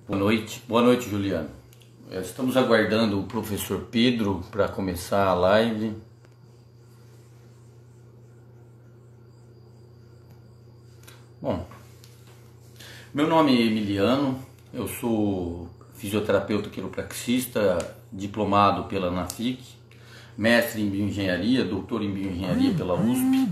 Boa noite, Juliano. Estamos aguardando o professor Pedro para começar a live. Bom, meu nome é Emiliano, eu sou fisioterapeuta quiropraxista, diplomado pela NAFIC, mestre em bioengenharia, doutor em bioengenharia pela USP.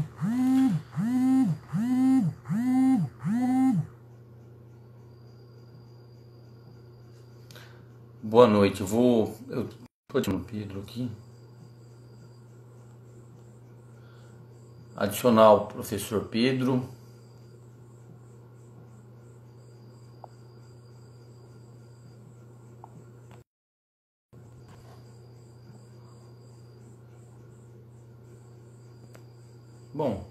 Boa noite, eu tô chamando o Pedro aqui. Adicionar o professor Pedro. Bom,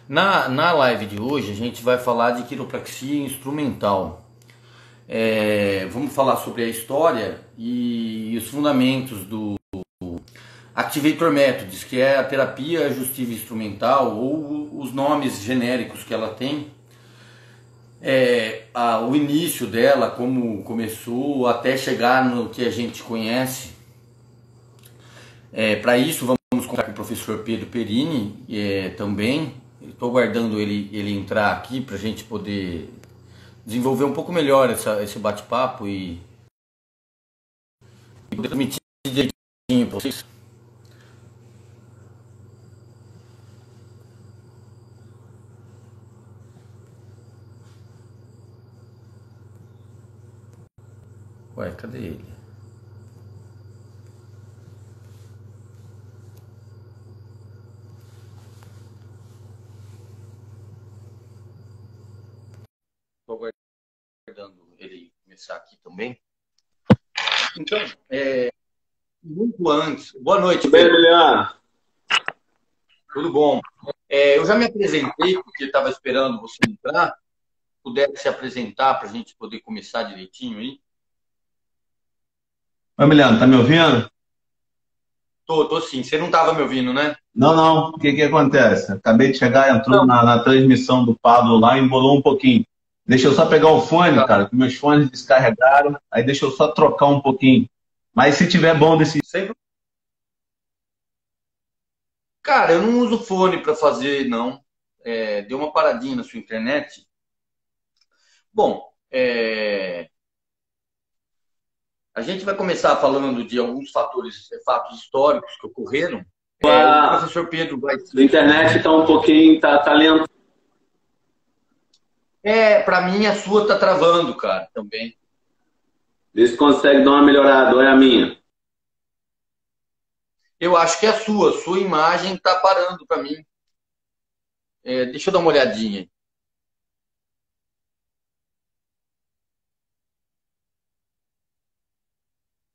na live de hoje a gente vai falar de quiropraxia instrumental. Vamos falar sobre a história e os fundamentos do Activator Methods, que é a terapia ajustiva instrumental, ou os nomes genéricos que ela tem, o início dela, como começou, até chegar no que a gente conhece. Para isso vamos contar com o professor Pedro Perini também. Estou aguardando ele entrar aqui para a gente poder desenvolver um pouco melhor esse bate-papo e transmitir direitinho para vocês. Ué, cadê ele? Estou aguardando ele começar aqui também. Então, muito antes. Boa noite, Pedro. Juliano. Tudo bom? Eu já me apresentei, porque estava esperando você entrar. Puder se apresentar para a gente poder começar direitinho aí? Oi, Emiliano, tá me ouvindo? Tô sim. Você não estava me ouvindo, né? Não. O que acontece? Acabei de chegar, entrou na transmissão do Pablo lá e embolou um pouquinho. Deixa eu só pegar o fone, cara, que meus fones descarregaram. Aí deixa eu só trocar um pouquinho. Mas se tiver bom desse... Sempre. Cara, eu não uso fone para fazer, não. Deu uma paradinha na sua internet. Bom, a gente vai começar falando de alguns fatos históricos que ocorreram. O professor Pedro vai... A internet está um pouquinho, tá lento. Para mim a sua tá travando, cara, também. Vê se consegue dar uma melhorada, ou é a minha? Eu acho que é a sua imagem tá parando para mim. Deixa eu dar uma olhadinha.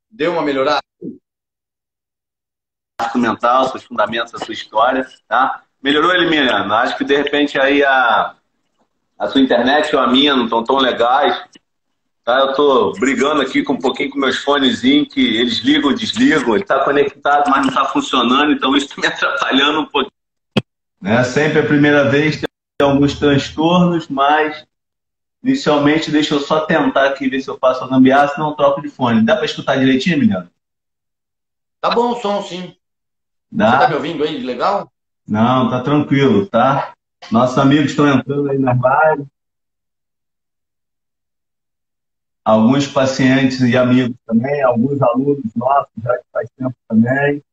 Deu uma melhorada? Mental, seus fundamentos, a sua história, tá? Melhorou, Emiliano? Acho que de repente aí a sua internet ou a minha não estão tão legais. Tá, eu tô brigando aqui com um pouquinho com meus fonezinhos, que eles ligam, desligam, ele tá conectado, mas não tá funcionando, então isso tá me atrapalhando um pouquinho. Sempre a primeira vez tem alguns transtornos, mas inicialmente deixa eu só tentar aqui ver se eu faço a gambiarra, senão eu troco de fone. Dá para escutar direitinho, Emiliano? Tá bom o som, sim. Dá? Você tá me ouvindo aí? Legal? Não, tá tranquilo, tá? Nossos amigos estão entrando aí na live. Alguns pacientes e amigos também, alguns alunos nossos já faz tempo também.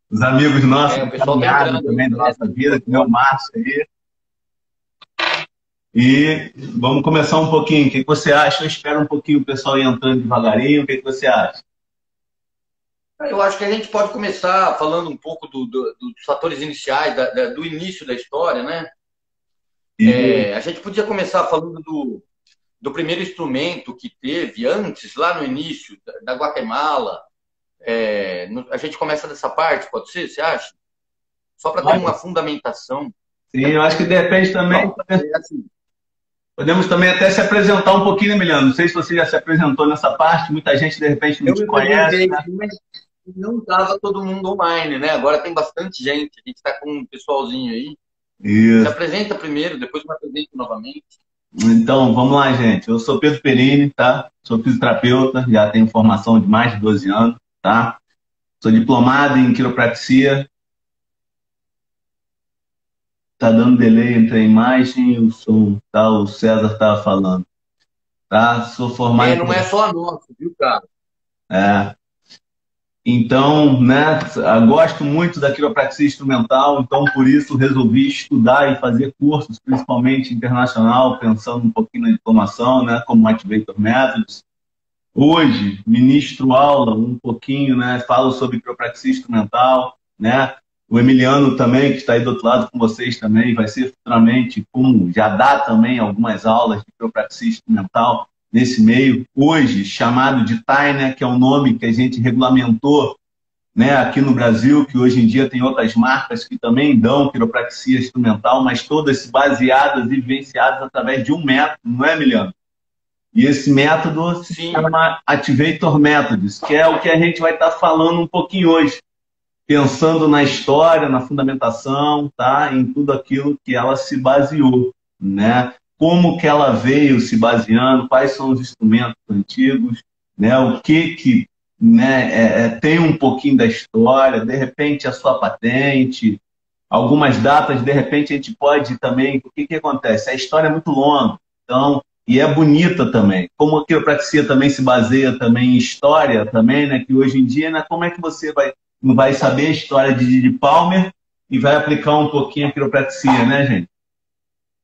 Os amigos nossos o pessoal tá entrando também da nossa vida, que é o Márcio aí. E vamos começar um pouquinho. O que você acha? Eu espero um pouquinho o pessoal ir entrando devagarinho. O que você acha? Eu acho que a gente pode começar falando um pouco dos fatores iniciais, do início da história, né? A gente podia começar falando do primeiro instrumento que teve antes, lá no início, da Guatemala. A gente começa dessa parte, pode ser? Você acha? Só para ter uma fundamentação. Sim, eu acho que de repente também... Podemos também até se apresentar um pouquinho, Emiliano. Não sei se você já se apresentou nessa parte, muita gente de repente não te conhece. Né? Mas não estava todo mundo online, né? Agora tem bastante gente. A gente está com um pessoalzinho aí. Isso. Se apresenta primeiro, depois me apresento novamente. Então, vamos lá, gente. Eu sou Pedro Perini, tá? Sou fisioterapeuta, já tenho formação de mais de 12 anos, tá? Sou diplomado em quiropraxia. Tá dando delay entre a imagem e o som, tá? O César estava falando, tá? Sou formado Não é em... só a nossa, viu, cara? É. Então, né, gosto muito da quiropraxia instrumental, então por isso resolvi estudar e fazer cursos, principalmente internacional, pensando um pouquinho na diplomação, né, como Activator Methods. Hoje, ministro aula um pouquinho, né? Falo sobre quiropraxia instrumental, né? O Emiliano também, que está aí do outro lado com vocês também, vai ser futuramente, como já dá também algumas aulas de quiropraxia instrumental nesse meio. Hoje, chamado de TAI, né? Que é um nome que a gente regulamentou, né, aqui no Brasil, que hoje em dia tem outras marcas que também dão quiropraxia instrumental, mas todas baseadas e vivenciadas através de um método, não é, Emiliano? E esse método se Sim. chama Activator Methods, que é o que a gente vai estar falando um pouquinho hoje, pensando na história, na fundamentação, tá? Em tudo aquilo que ela se baseou, né? Como que ela veio se baseando, quais são os instrumentos antigos, né? O que né, tem um pouquinho da história, de repente a sua patente, algumas datas, de repente a gente pode também... O que acontece? A história é muito longa, então... E é bonita também. Como a quiropraxia também se baseia também em história, também, né? Que hoje em dia, né? Como é que você vai saber a história de Didi Palmer e vai aplicar um pouquinho a quiropraxia, né, gente?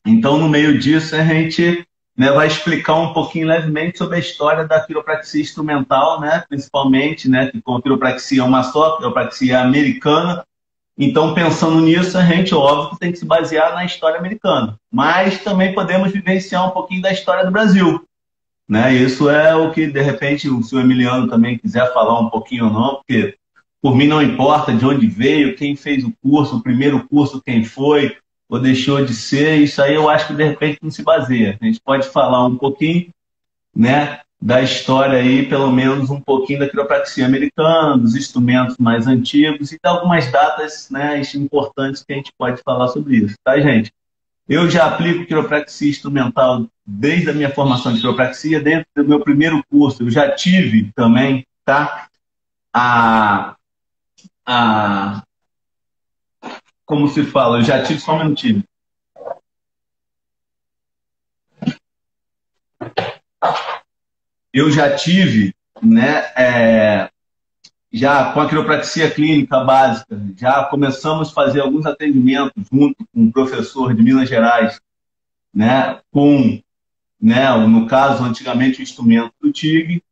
Então, no meio disso, a gente, né, vai explicar um pouquinho levemente sobre a história da quiropraxia instrumental, né? Principalmente, né? Que com a quiropraxia é uma só, a quiropraxia americana. Então, pensando nisso, a gente, óbvio, que tem que se basear na história americana. Mas também podemos vivenciar um pouquinho da história do Brasil, né? Isso é o que, de repente, o senhor Emiliano também quiser falar um pouquinho ou não, porque por mim não importa de onde veio, quem fez o curso, o primeiro curso, quem foi, ou deixou de ser, isso aí eu acho que, de repente, não se baseia. A gente pode falar um pouquinho, né, da história aí, pelo menos um pouquinho da quiropraxia americana, dos instrumentos mais antigos e de algumas datas, né, importantes que a gente pode falar sobre isso, tá, gente? Eu já aplico quiropraxia instrumental desde a minha formação de quiropraxia, dentro do meu primeiro curso, eu já tive também, tá, a, a como se fala, eu já tive, só um minutinho, eu já tive, né, já com a quiropraxia clínica básica, já começamos a fazer alguns atendimentos junto com um professor de Minas Gerais, né, com, né, no caso, antigamente o instrumento do TIG,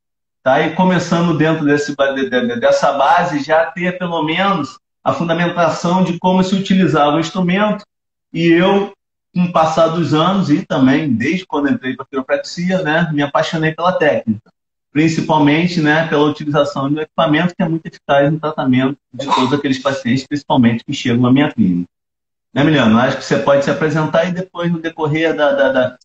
tá? E começando dentro dessa base, já ter pelo menos a fundamentação de como se utilizava o instrumento, e eu, com o passar dos anos, e também desde quando entrei para a quiropraxia, né, me apaixonei pela técnica, principalmente, né, pela utilização de um equipamento que é muito eficaz no tratamento de todos aqueles pacientes, principalmente que chegam à minha clínica. Né, Emiliano? Acho que você pode se apresentar e depois, no decorrer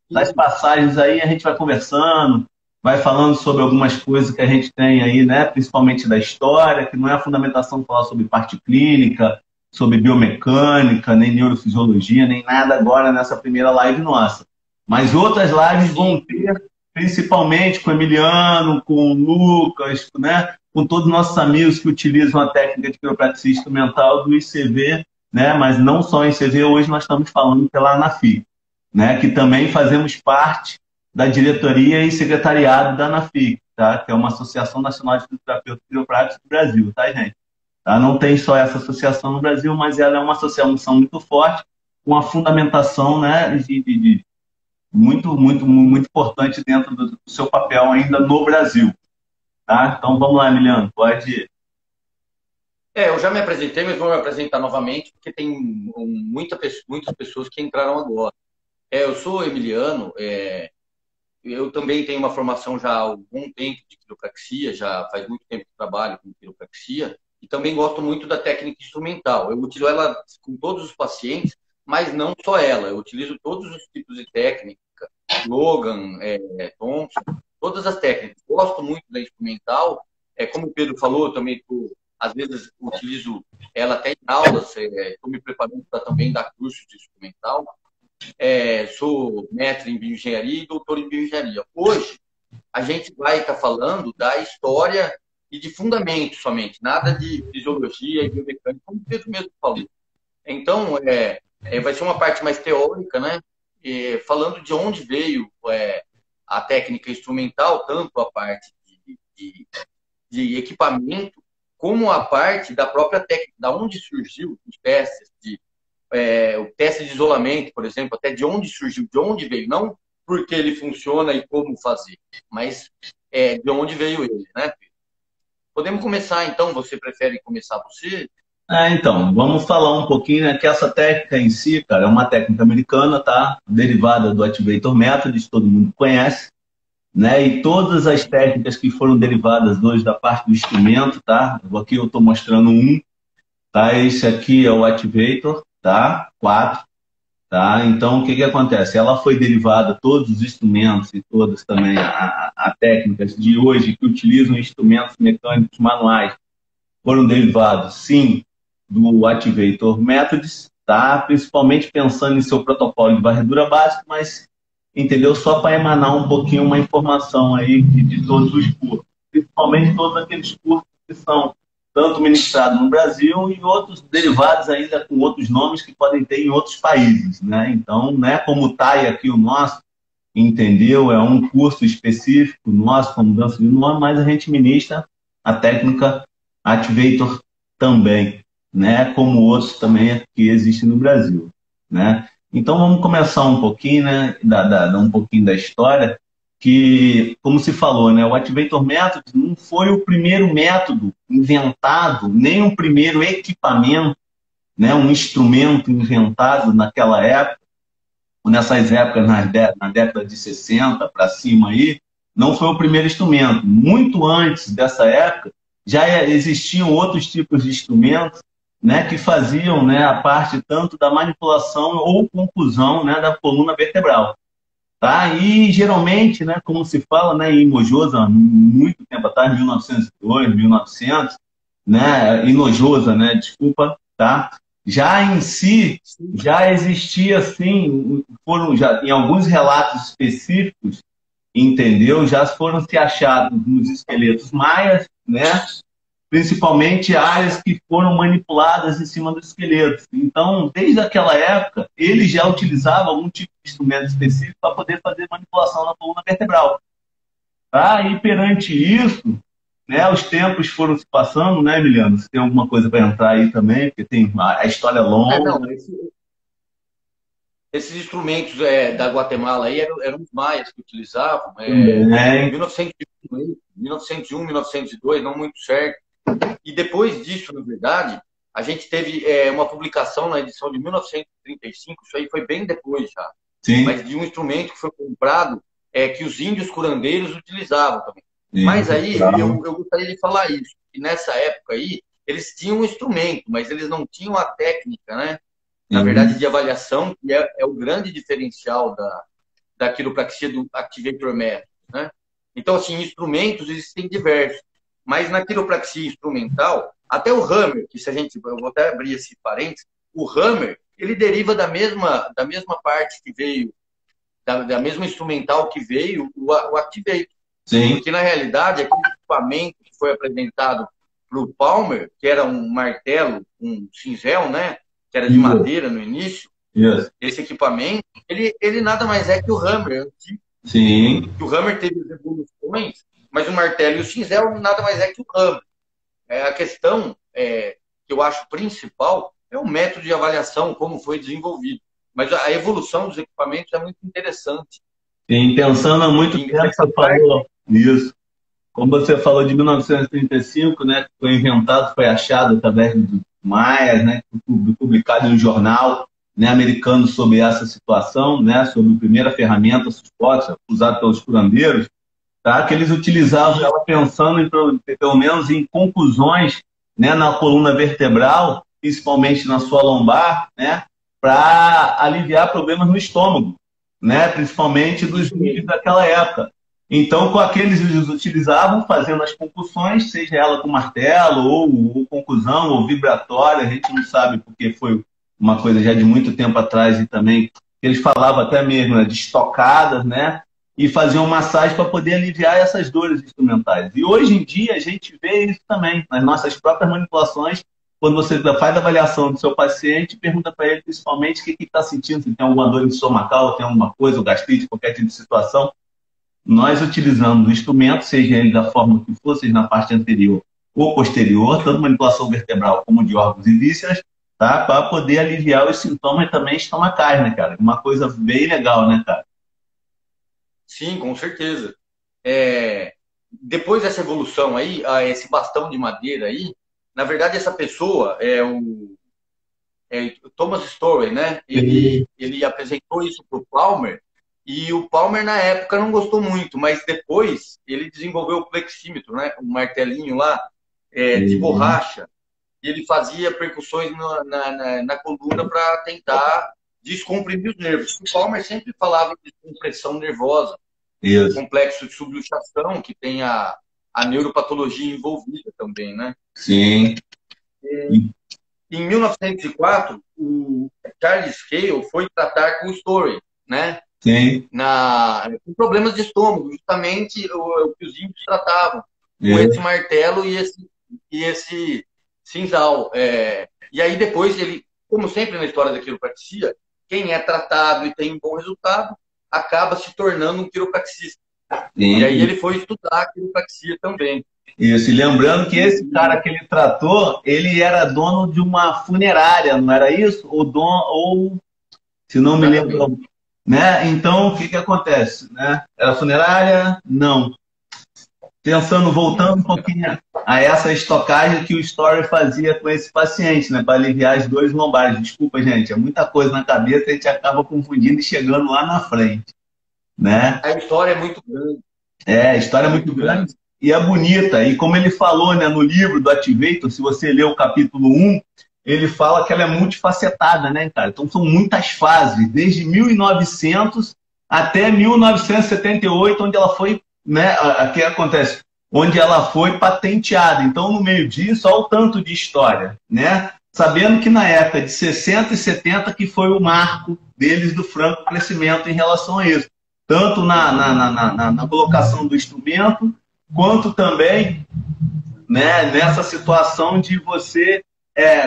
das passagens aí, a gente vai conversando, vai falando sobre algumas coisas que a gente tem aí, né, principalmente da história, que não é a fundamentação falar sobre parte clínica, sobre biomecânica, nem neurofisiologia, nem nada agora nessa primeira live nossa. Mas outras lives vão ter, principalmente com o Emiliano, com o Lucas, né, com todos os nossos amigos que utilizam a técnica de quiropraxia instrumental do ICV, né, mas não só em ICV, hoje nós estamos falando pela ANAFI, né, que também fazemos parte da diretoria e secretariado da ANAFI, tá, que é uma Associação Nacional de Fisioterapeutas Quiropráticos do Brasil, tá, gente? Tá? Não tem só essa associação no Brasil, mas ela é uma associação muito forte, com a fundamentação, né, muito importante dentro do seu papel ainda no Brasil. Tá? Então vamos lá, Emiliano, pode ir. Eu já me apresentei, mas vou me apresentar novamente, porque tem muitas pessoas que entraram agora. Eu sou Emiliano, eu também tenho uma formação já há algum tempo de quiropraxia, já faz muito tempo que trabalho com quiropraxia, e também gosto muito da técnica instrumental. Eu utilizo ela com todos os pacientes, mas não só ela. Eu utilizo todos os tipos de técnica, Logan, Thompson, todas as técnicas. Gosto muito da instrumental. Como o Pedro falou, eu também às vezes utilizo ela até em aulas. Estou me preparando para também dar curso de instrumental. sou mestre em bioengenharia e doutor em bioengenharia. Hoje, a gente vai estar falando da história e de fundamentos somente, nada de fisiologia e biomecânica, como o Pedro mesmo falou. Então, vai ser uma parte mais teórica, né? Falando de onde veio a técnica instrumental, tanto a parte de equipamento, como a parte da própria técnica, da onde surgiu os testes, o teste de isolamento, por exemplo, até de onde surgiu, de onde veio, não porque ele funciona e como fazer, mas de onde veio ele, né? Podemos começar, então? Você prefere começar você? Então, vamos falar um pouquinho, né, que essa técnica em si, cara, é uma técnica americana, tá? Derivada do Activator Method, todo mundo conhece, né? E todas as técnicas que foram derivadas hoje da parte do instrumento, tá? Aqui eu estou mostrando um, tá? Esse aqui é o Activator, tá? 4, tá? Então, o que acontece? Ela foi derivada, todos os instrumentos e todas também a técnicas de hoje que utilizam instrumentos mecânicos manuais foram derivados, sim, do Activator Methods, tá? Principalmente pensando em seu protocolo de varredura básico, mas, entendeu? Só para emanar um pouquinho uma informação aí de todos os cursos, principalmente todos aqueles cursos que são tanto ministrados no Brasil e outros derivados ainda com outros nomes que podem ter em outros países, né? Então, né, como está aí aqui o nosso, entendeu? É um curso específico nosso, com mudança de nome, mas a gente ministra a técnica Activator também, né? Como outros também que existem no Brasil, né? Então vamos começar um pouquinho, né? Um pouquinho da história, que, como se falou, né? O Activator Method não foi o primeiro método inventado, nem o primeiro equipamento, né? Um instrumento inventado naquela época, nessas épocas, na década de 60 para cima aí, não foi o primeiro instrumento. Muito antes dessa época, já existiam outros tipos de instrumentos, né, que faziam, né, a parte tanto da manipulação ou conclusão, né, da coluna vertebral. Tá? E geralmente, né, como se fala, né, em Inojosa, muito tempo atrás, 1902, 1900, né, Inojosa, né, desculpa, tá? Já em si, já existia, assim, já em alguns relatos específicos, entendeu? Já foram se achados nos esqueletos maias, né? Principalmente áreas que foram manipuladas em cima dos esqueletos. Então, desde aquela época, ele já utilizava algum tipo de instrumento específico para poder fazer manipulação na coluna vertebral. Tá? E perante isso, né, os tempos foram se passando, né, Emiliano? Você tem alguma coisa para entrar aí também? Porque tem a história longa. Não, esses instrumentos da Guatemala aí eram os maias que utilizavam. Em 1901, 1902, não muito certo. E depois disso, na verdade, a gente teve uma publicação na edição de 1935, isso aí foi bem depois já, sim, mas de um instrumento que foi comprado que os índios curandeiros utilizavam também. Sim, mas aí eu gostaria de falar isso, que nessa época aí, eles tinham um instrumento, mas eles não tinham a técnica, né? Na verdade, de avaliação, que é o grande diferencial da quiropraxia do Activator Method, né? Então, assim, instrumentos existem diversos. Mas na quiropraxia instrumental, até o Hammer, que se a gente, eu vou até abrir esse parênteses, o Hammer, ele deriva da mesma parte que veio, da mesma instrumental que veio o Activator. Sim. Porque, na realidade, aquele equipamento que foi apresentado para o Palmer, que era um martelo, um cinzel, né? Que era de madeira no início, esse equipamento, ele nada mais é que o Hammer antigo. Sim. Que o Hammer teve as evoluções, mas o martelo e o cinzel nada mais é que o Hammer. A questão que eu acho principal é o método de avaliação, como foi desenvolvido. Mas a evolução dos equipamentos é muito interessante. Sim, pensando há muito tempo, você falou isso. Como você falou de 1935, né, que foi inventado, foi achado através dos maias, né, publicado em um jornal, né, americano sobre essa situação, né, sobre a primeira ferramenta suporte usada pelos curandeiros, tá, que eles utilizavam ela pensando pelo menos em conclusões, né, na coluna vertebral, principalmente na sua lombar, né, para aliviar problemas no estômago, né, principalmente dos índios daquela época. Então, com aqueles eles utilizavam, fazendo as concussões, seja ela com martelo, ou concusão, ou vibratória, a gente não sabe porque foi uma coisa já de muito tempo atrás e também que eles falavam até mesmo, né, de estocadas, né? E faziam massagem para poder aliviar essas dores instrumentais. E hoje em dia a gente vê isso também, nas nossas próprias manipulações, quando você faz a avaliação do seu paciente, pergunta para ele principalmente o que está sentindo, se tem alguma dor estomacal, tem alguma coisa, ou gastrite, qualquer tipo de situação. Nós utilizamos o instrumento, seja ele da forma que for, seja na parte anterior ou posterior, tanto manipulação vertebral como de órgãos e vísceras, tá? Para poder aliviar os sintomas também estomacais, né, cara? Uma coisa bem legal, né, cara? Sim, com certeza. Depois dessa evolução aí, esse bastão de madeira aí, na verdade, essa pessoa o Thomas Story, né? Ele apresentou isso para o Palmer, e o Palmer, na época, não gostou muito, mas depois ele desenvolveu o flexímetro, né? Um martelinho lá, de borracha, e ele fazia percussões na coluna para tentar descomprimir os nervos. O Palmer sempre falava de compressão nervosa, complexo de subluxação, que tem a neuropatologia envolvida também, né? Sim. Em 1904, o Charles Cale foi tratar com o Story, né? Sim. Com problemas de estômago, justamente o que os índios tratavam, com esse martelo e esse cinzal. E aí depois ele, como sempre na história da quiropraxia, quem é tratado e tem um bom resultado acaba se tornando um quiropraxista. E aí ele foi estudar a quiropraxia também. Isso, e lembrando que esse cara que ele tratou, ele era dono de uma funerária, não era isso? Ou se não me lembro, né? Então, o que acontece? Né? Era funerária? Não. Voltando um pouquinho a essa estocagem que o Story fazia com esse paciente, né? Para aliviar as dores lombares. Desculpa, gente, é muita coisa na cabeça, a gente acaba confundindo e chegando lá na frente, né? A história é muito grande. A história é muito grande. E é bonita, e como ele falou, né, no livro do Activator, se você ler o capítulo 1, ele fala que ela é multifacetada, né, cara? Então são muitas fases, desde 1900 até 1978, onde ela foi, né, o que acontece? Onde ela foi patenteada. Então, no meio disso, olha o tanto de história, né? Sabendo que na época de 60 e 70 que foi o marco deles do franco crescimento em relação a isso. Tanto na colocação do instrumento, quanto também, né, nessa situação de você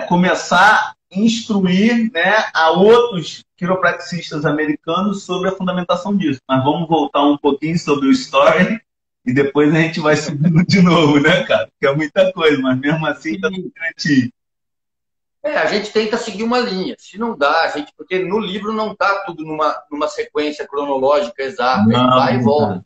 começar a instruir, né, a outros quiropraxistas americanos sobre a fundamentação disso. Mas vamos voltar um pouquinho sobre o Story e depois a gente vai subindo de novo, né, cara? Porque é muita coisa, mas mesmo assim tá tudo garantido. A gente tenta seguir uma linha. Se não dá, porque no livro não está tudo numa sequência cronológica exata. Ele vai e volta.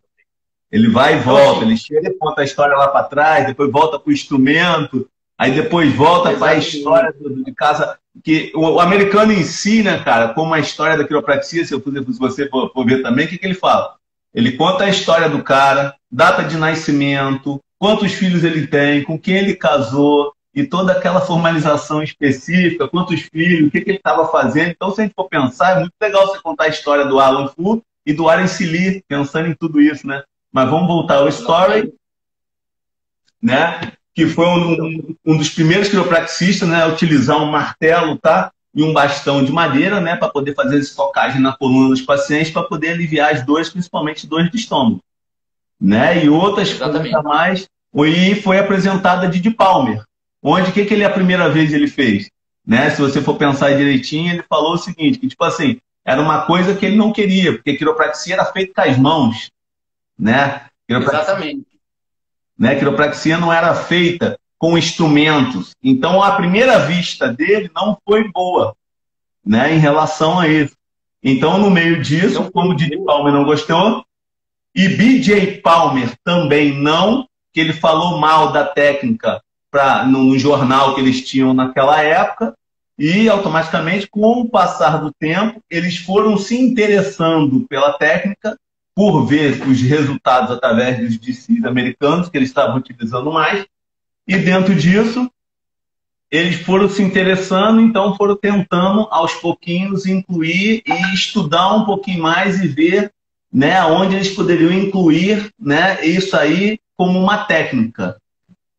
Ele vai e volta, ele chega e conta a história lá para trás, depois volta para o instrumento, aí depois volta para a história de casa. Que o americano em si, né, cara, como a história da quiropraxia, se você for ver também, o que ele fala? Ele conta a história do cara, data de nascimento, quantos filhos ele tem, com quem ele casou, e toda aquela formalização específica, quantos filhos, o que ele estava fazendo. Então, se a gente for pensar, é muito legal você contar a história do Alan Fu e do Aren Sili, pensando em tudo isso, né? Mas vamos voltar ao Story, né? Que foi um dos primeiros quiropraxistas, né, a utilizar um martelo, tá? E um bastão de madeira, né, para poder fazer essa estocagem na coluna dos pacientes, para poder aliviar as dores, principalmente dores de estômago, né? E outras coisas a mais. E foi apresentada de Palmer, onde o que ele a primeira vez ele fez, né? Se você for pensar direitinho, ele falou o seguinte, que tipo assim, era uma coisa que ele não queria, porque quiropraxia era feita com as mãos, né? Exatamente. Né? Quiropraxia não era feita com instrumentos. Então, a primeira vista dele não foi boa, né, em relação a isso. Então, no meio disso, como o Didi Palmer não gostou, e BJ Palmer também não, que ele falou mal da técnica no jornal que eles tinham naquela época, e automaticamente, com o passar do tempo, eles foram se interessando pela técnica, por ver os resultados através dos DCs americanos, que eles estavam utilizando mais, e dentro disso, eles foram se interessando, então foram tentando, aos pouquinhos, incluir e estudar um pouquinho mais e ver, né, onde eles poderiam incluir, né, isso aí como uma técnica.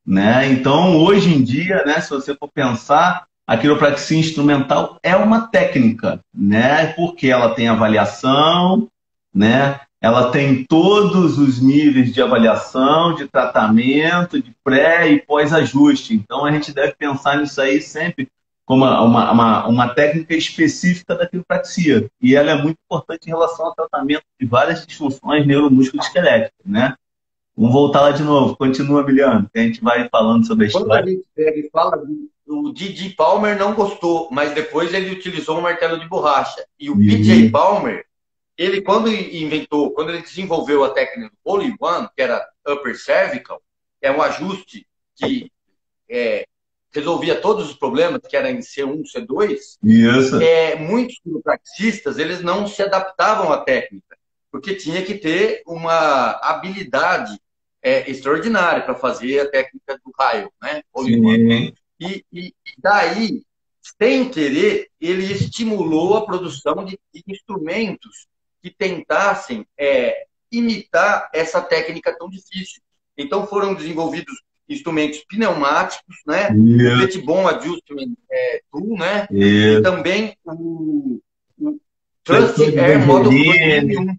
Né? Então, hoje em dia, né, se você for pensar, a quiropraxia instrumental é uma técnica, né? Porque ela tem avaliação, né? Ela tem todos os níveis de avaliação, de tratamento, de pré e pós-ajuste. Então, a gente deve pensar nisso aí sempre como uma técnica específica da quiropraxia. E ela é muito importante em relação ao tratamento de várias disfunções neuromusculoesqueléticas, né? Vamos voltar lá de novo. Continua, Miliano, que a gente vai falando sobre a Quando a história. gente pega e fala, o Didi Palmer não gostou, mas depois ele utilizou um martelo de borracha. E o PJ Palmer, ele quando ele desenvolveu a técnica do Hole One, que era upper cervical, que é um ajuste que resolvia todos os problemas, que era em C1, C2, Isso. muitos quiropraxistas, eles não se adaptavam à técnica, porque tinha que ter uma habilidade extraordinária para fazer a técnica do raio, né? E daí, sem querer, ele estimulou a produção de instrumentos que tentassem imitar essa técnica tão difícil. Então foram desenvolvidos instrumentos pneumáticos, né? O Petitbon Adjustment Tool, né? E também o Trust Air Model 2001.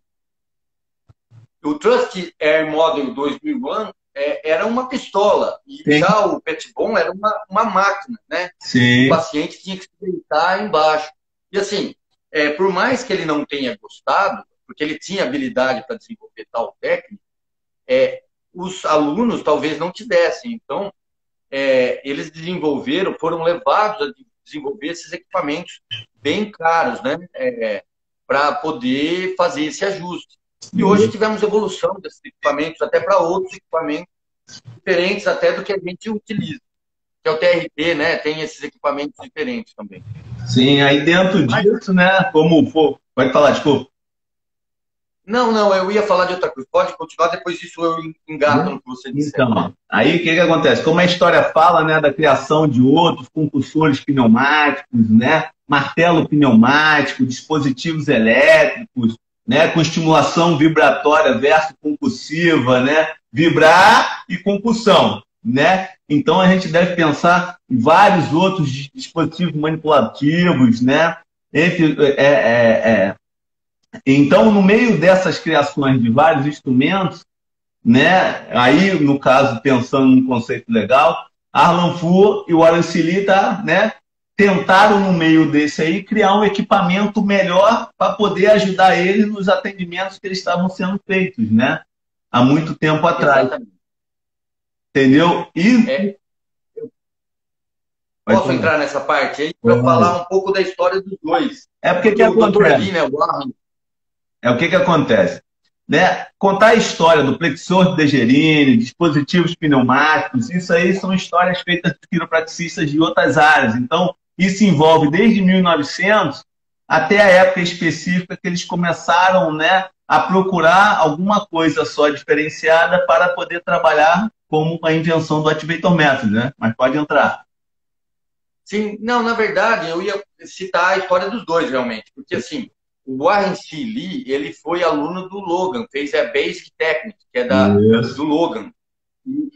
O Trust Air Model 2001 era uma pistola, e já o Petitbon era uma máquina, né? Sim. O paciente tinha que se deitar embaixo. E assim, por mais que ele não tenha gostado, porque ele tinha habilidade para desenvolver tal técnica, os alunos talvez não tivessem. Então, eles foram levados a desenvolver esses equipamentos bem caros, né? Para poder fazer esse ajuste. E hoje tivemos evolução desses equipamentos até para outros equipamentos diferentes até do que a gente utiliza. Que é o TRT, né? Tem esses equipamentos diferentes também. Sim, aí dentro disso, né? Como for... Pode falar, desculpa. Não, eu ia falar de outra coisa. Pode continuar, depois disso eu engato no que você disse. Então, aí o que acontece? Como a história fala, né, da criação de outros compulsores pneumáticos, né? Martelo pneumático, dispositivos elétricos, né, com estimulação vibratória versus compulsiva, né, vibrar e compulsão, né? Então a gente deve pensar em vários outros dispositivos manipulativos, né? Então, no meio dessas criações de vários instrumentos, né, aí no caso pensando num conceito legal, Arlan Fur e o Warren Seeley, né, tentaram, no meio desse aí, criar um equipamento melhor para poder ajudar eles nos atendimentos que eles estavam sendo feitos, né? Há muito tempo atrás. Exatamente. Entendeu? E... Posso entrar nessa parte aí para falar um pouco da história dos dois? Porque que acontece? Né, o Warren... o que acontece? Né? Contar a história do flexor de Dejerine, dispositivos pneumáticos, isso aí são histórias feitas por quiropraxistas de outras áreas. Então, isso envolve desde 1900 até a época específica que eles começaram, né, a procurar alguma coisa só diferenciada para poder trabalhar como a invenção do Activator Method, né? Mas pode entrar. Sim, não, na verdade, eu ia citar a história dos dois, realmente. Porque, assim, o Warren Seeley, ele foi aluno do Logan, fez a Basic Technique, que é do Logan.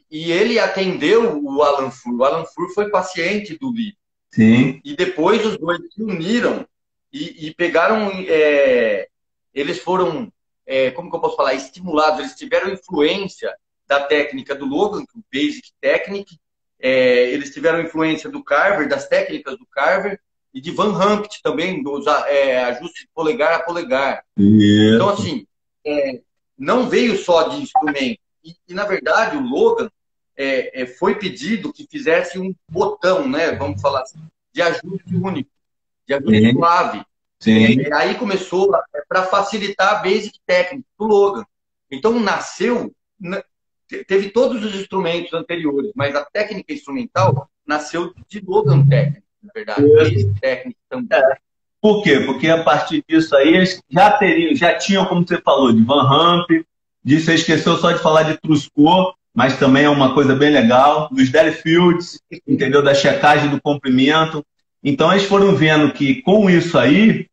E ele atendeu o Alan Fur. O Alan Fur foi paciente do Lee. Sim. E depois os dois se uniram e pegaram... eles foram, como que eu posso falar, estimulados. Eles tiveram influência da técnica do Logan, o Basic Technique. Eles tiveram influência do Carver, das técnicas do Carver, e de Van Humpt também, dos ajustes de polegar a polegar. Isso. Então, assim, não veio só de instrumento. E na verdade, o Logan foi pedido que fizesse um botão, né, vamos falar assim, de ajuste único, de ajuste suave. Sim. Aí começou para facilitar a Basic Technique do Logan. Então, nasceu... Teve todos os instrumentos anteriores, mas a técnica instrumental nasceu de Logan Technique, na verdade. Basic Technique também. Por quê? Porque a partir disso aí eles já tinham, como você falou, de Van Hump, você esqueceu só de falar de Truscott, mas também é uma coisa bem legal, dos Delafields, entendeu? Da checagem do comprimento. Então eles foram vendo que com isso aí,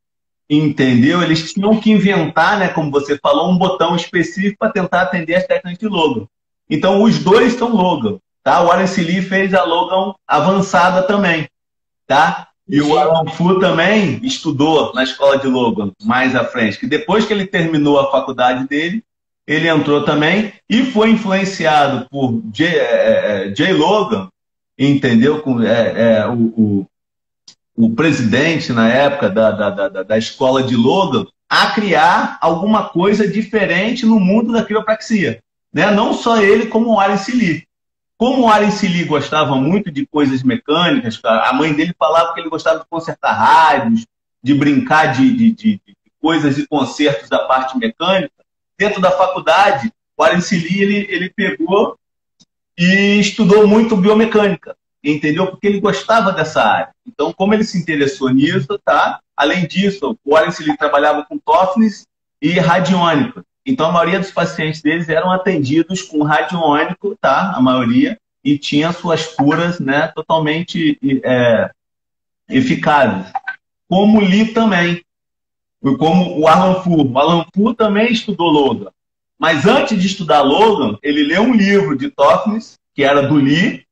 entendeu? Eles tinham que inventar, né, como você falou, um botão específico para tentar atender as técnicas de Logan. Então os dois são Logan, tá? O Warren Seeley fez a Logan avançada também. tá? E o Alan Fu também estudou na escola de Logan, mais à frente, que depois que ele terminou a faculdade dele, ele entrou também e foi influenciado por Jay Logan, entendeu? O presidente, na época, da escola de Logan, a criar alguma coisa diferente no mundo da quiropraxia. Né? Não só ele, como o Aren Sili. Como o Aren Sili gostava muito de coisas mecânicas, a mãe dele falava que ele gostava de consertar rádios, de brincar de coisas e consertos da parte mecânica. Dentro da faculdade, o Aren Sili ele pegou e estudou muito biomecânica, entendeu? Porque ele gostava dessa área. Então, como ele se interessou nisso, tá? Além disso, o Aren Sili trabalhava com toughness e radiônica. Então, a maioria dos pacientes deles eram atendidos com radiônico, tá? A maioria, e tinha suas curas, né, totalmente eficazes. Como o Lee também, como o Alan Fu. O Alan Fu também estudou Logan. Mas antes de estudar Logan, ele leu um livro de toughness, que era do Lee,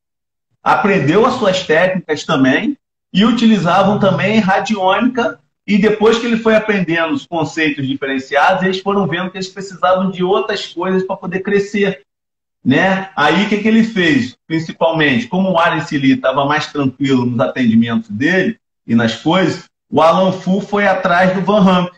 aprendeu as suas técnicas também, e utilizavam também radiônica. E depois que ele foi aprendendo os conceitos diferenciados, eles foram vendo que eles precisavam de outras coisas para poder crescer. Né? Aí o que ele fez? Principalmente, como o Aren Sili estava mais tranquilo nos atendimentos dele e nas coisas, o Alan Fu foi atrás do Van Hump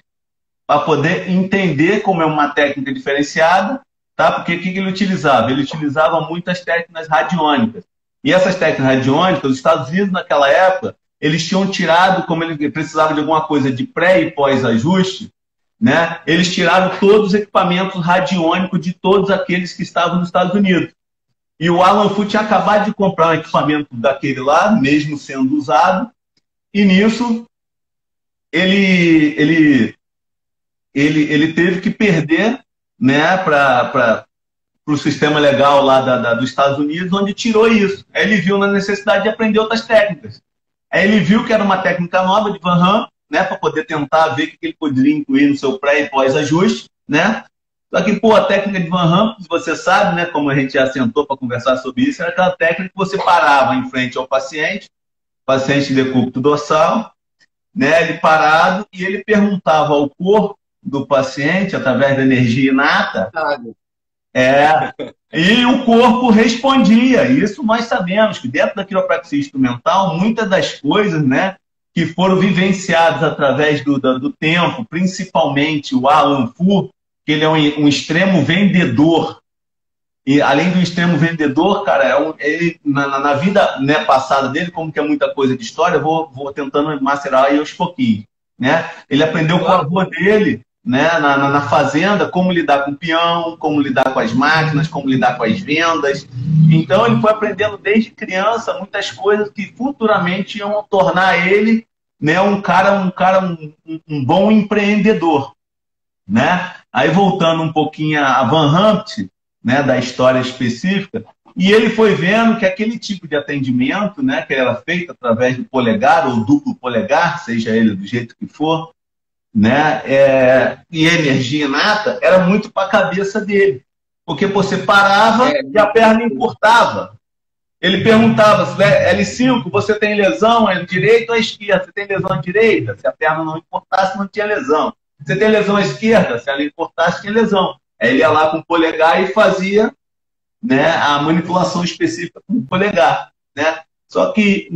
para poder entender como é uma técnica diferenciada, tá? Porque o que ele utilizava? Ele utilizava muitas técnicas radiônicas. E essas técnicas radiônicas, os Estados Unidos naquela época, eles tinham tirado, como ele precisava de alguma coisa de pré e pós-ajuste, né? Eles tiraram todos os equipamentos radiônicos de todos aqueles que estavam nos Estados Unidos. E o Alan Fu tinha acabado de comprar um equipamento daquele lá, mesmo sendo usado, e nisso ele teve que perder, né, para o sistema legal lá dos Estados Unidos, onde tirou isso. Aí ele viu na necessidade de aprender outras técnicas. Aí ele viu que era uma técnica nova de Van Ham, né, para poder tentar ver o que ele poderia incluir no seu pré e pós-ajuste, né? Só que, pô, a técnica de Van Ham, se você sabe, né, como a gente já sentou para conversar sobre isso, era aquela técnica que você parava em frente ao paciente de decúbito dorsal, né, ele parado, e ele perguntava ao corpo do paciente, através da energia inata, e o corpo respondia. Isso nós sabemos, que dentro da quiropraxia instrumental, muitas das coisas, né, que foram vivenciadas através do tempo, principalmente o Alan Fu, que ele é um extremo vendedor. E além do extremo vendedor, cara, ele, na vida, né, passada dele, como que é muita coisa de história, eu vou tentando macerar aí aos pouquinhos. Né? Ele aprendeu com o avô dele, né, na fazenda, como lidar com o peão, como lidar com as máquinas, como lidar com as vendas. Então ele foi aprendendo desde criança muitas coisas que futuramente iam tornar ele, né, um bom empreendedor. Né? Aí voltando um pouquinho a Van Humpt, né, da história específica, e ele foi vendo que aquele tipo de atendimento, né, que era feito através do polegar ou duplo polegar, seja ele do jeito que for, né, e energia inata, era muito para a cabeça dele. Porque você parava e a perna encurtava. Ele perguntava, L5, você tem lesão à direita ou à esquerda? Você tem lesão à direita? Se a perna não encurtasse, não tinha lesão. Você tem lesão à esquerda? Se ela encurtasse, tinha lesão. Aí ele ia lá com o polegar e fazia, né, a manipulação específica com o polegar. Né? Só que,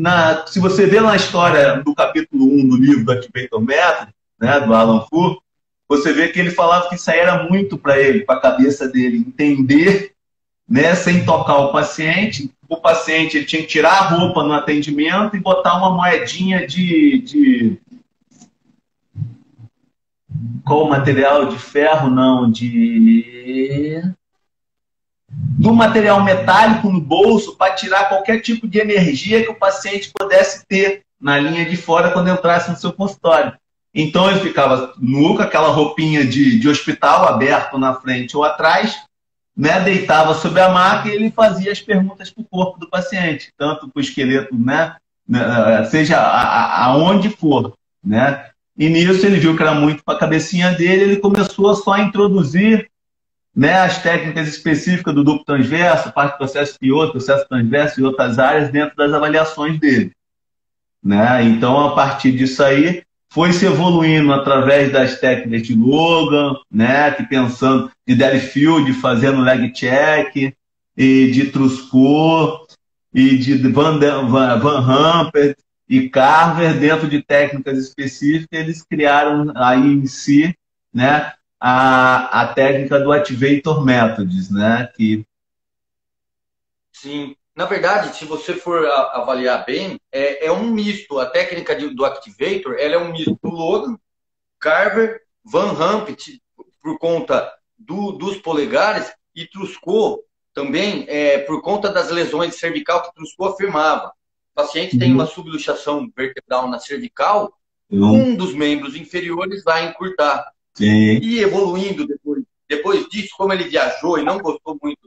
se você vê na história do capítulo 1 do livro do Activator Method, né, do Alan Fu, você vê que ele falava que isso aí era muito para ele, para a cabeça dele, entender, né, sem tocar o paciente. O paciente ele tinha que tirar a roupa no atendimento e botar uma moedinha qual material? De ferro? Não, do material metálico no bolso para tirar qualquer tipo de energia que o paciente pudesse ter na linha de fora quando entrasse no seu consultório. Então ele ficava nu com aquela roupinha de hospital aberto na frente ou atrás, né, deitava sobre a maca e ele fazia as perguntas para o corpo do paciente, tanto para o esqueleto, né, seja aonde for. Né? E nisso ele viu que era muito para a cabecinha dele, ele começou a só introduzir, né, as técnicas específicas do duplo transverso, parte do processo piloto, processo transverso e outras áreas dentro das avaliações dele. né? Então, a partir disso aí, foi se evoluindo através das técnicas de Logan, né? Que pensando de Delafield, fazendo leg check, e de Truscott, e de Van Humper e Carver, dentro de técnicas específicas, eles criaram aí em si, né, a técnica do Activator Methods, né, que... Sim. Na verdade, se você for avaliar bem, é um misto. A técnica do Activator, ela é um misto do Logan, Carver, Van Humpt, por conta dos polegares, e Truscott também, por conta das lesões cervical que Truscott afirmava. O paciente tem uma subluxação vertebral na cervical, um dos membros inferiores vai encurtar. Sim. E evoluindo depois disso, como ele viajou e não gostou muito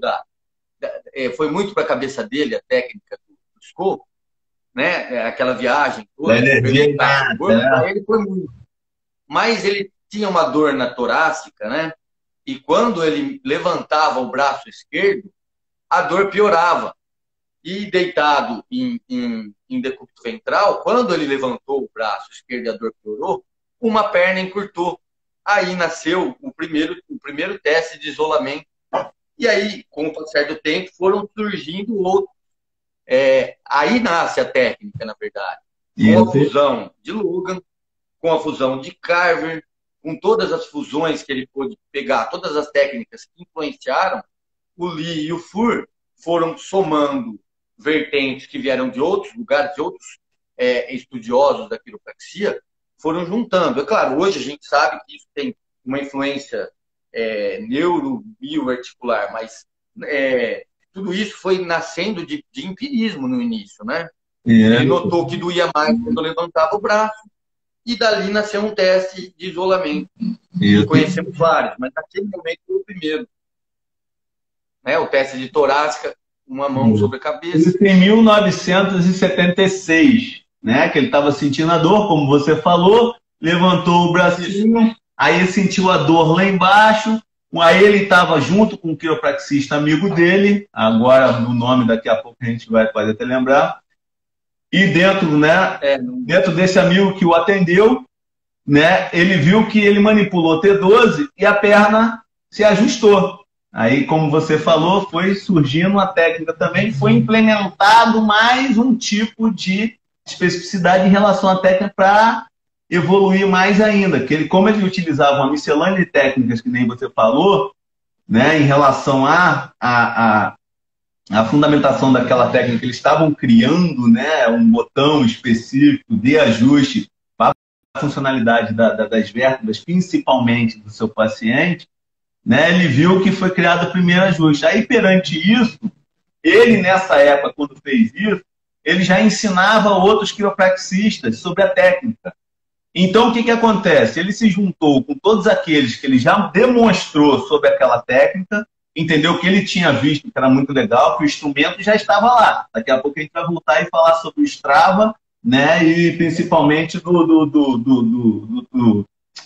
foi muito para a cabeça dele a técnica do Truscott, né? Aquela viagem toda, para ele foi muito. Mas ele tinha uma dor na torácica, né? E quando ele levantava o braço esquerdo, a dor piorava. E deitado em decúbito ventral, quando ele levantou o braço esquerdo e a dor piorou, uma perna encurtou. Aí nasceu o primeiro teste de isolamento. E aí, com o passar do tempo, foram surgindo outros. Aí nasce a técnica, na verdade. Com a fusão de Logan, com a fusão de Carver, com todas as fusões que ele pôde pegar, todas as técnicas que influenciaram, o Lee e o Furr foram somando vertentes que vieram de outros lugares, de outros estudiosos da quiropraxia, foram juntando. É claro, hoje a gente sabe que isso tem uma influência neuro-bioarticular, mas tudo isso foi nascendo de empirismo no início, né? Ele notou que doía mais quando levantava o braço, e dali nasceu um teste de isolamento. Conhecemos vários, mas naquele momento foi o primeiro. O teste de torácica, uma mão sobre a cabeça. Isso em 1976, né? Que ele estava sentindo a dor, como você falou, levantou o bracinho, aí sentiu a dor lá embaixo, aí ele estava junto com um quiropraxista amigo dele, agora no nome daqui a pouco a gente pode até lembrar, e dentro, né, dentro desse amigo que o atendeu, né, ele viu que ele manipulou T12 e a perna se ajustou. Aí, como você falou, foi surgindo a técnica também, foi implementado mais um tipo de especificidade em relação à técnica para evoluir mais ainda. Como ele utilizava uma miscelânea de técnicas, que nem você falou, né, em relação à fundamentação daquela técnica, que eles estavam criando, né, um botão específico de ajuste para a funcionalidade das vértebras, principalmente do seu paciente, né, ele viu que foi criado o primeiro ajuste. Aí, perante isso, ele, nessa época, quando fez isso, ele já ensinava outros quiropraxistas sobre a técnica. Então, o que acontece? Ele se juntou com todos aqueles que ele já demonstrou sobre aquela técnica, entendeu que ele tinha visto que era muito legal, que o instrumento já estava lá. Daqui a pouco a gente vai voltar e falar sobre o Strava, né, e principalmente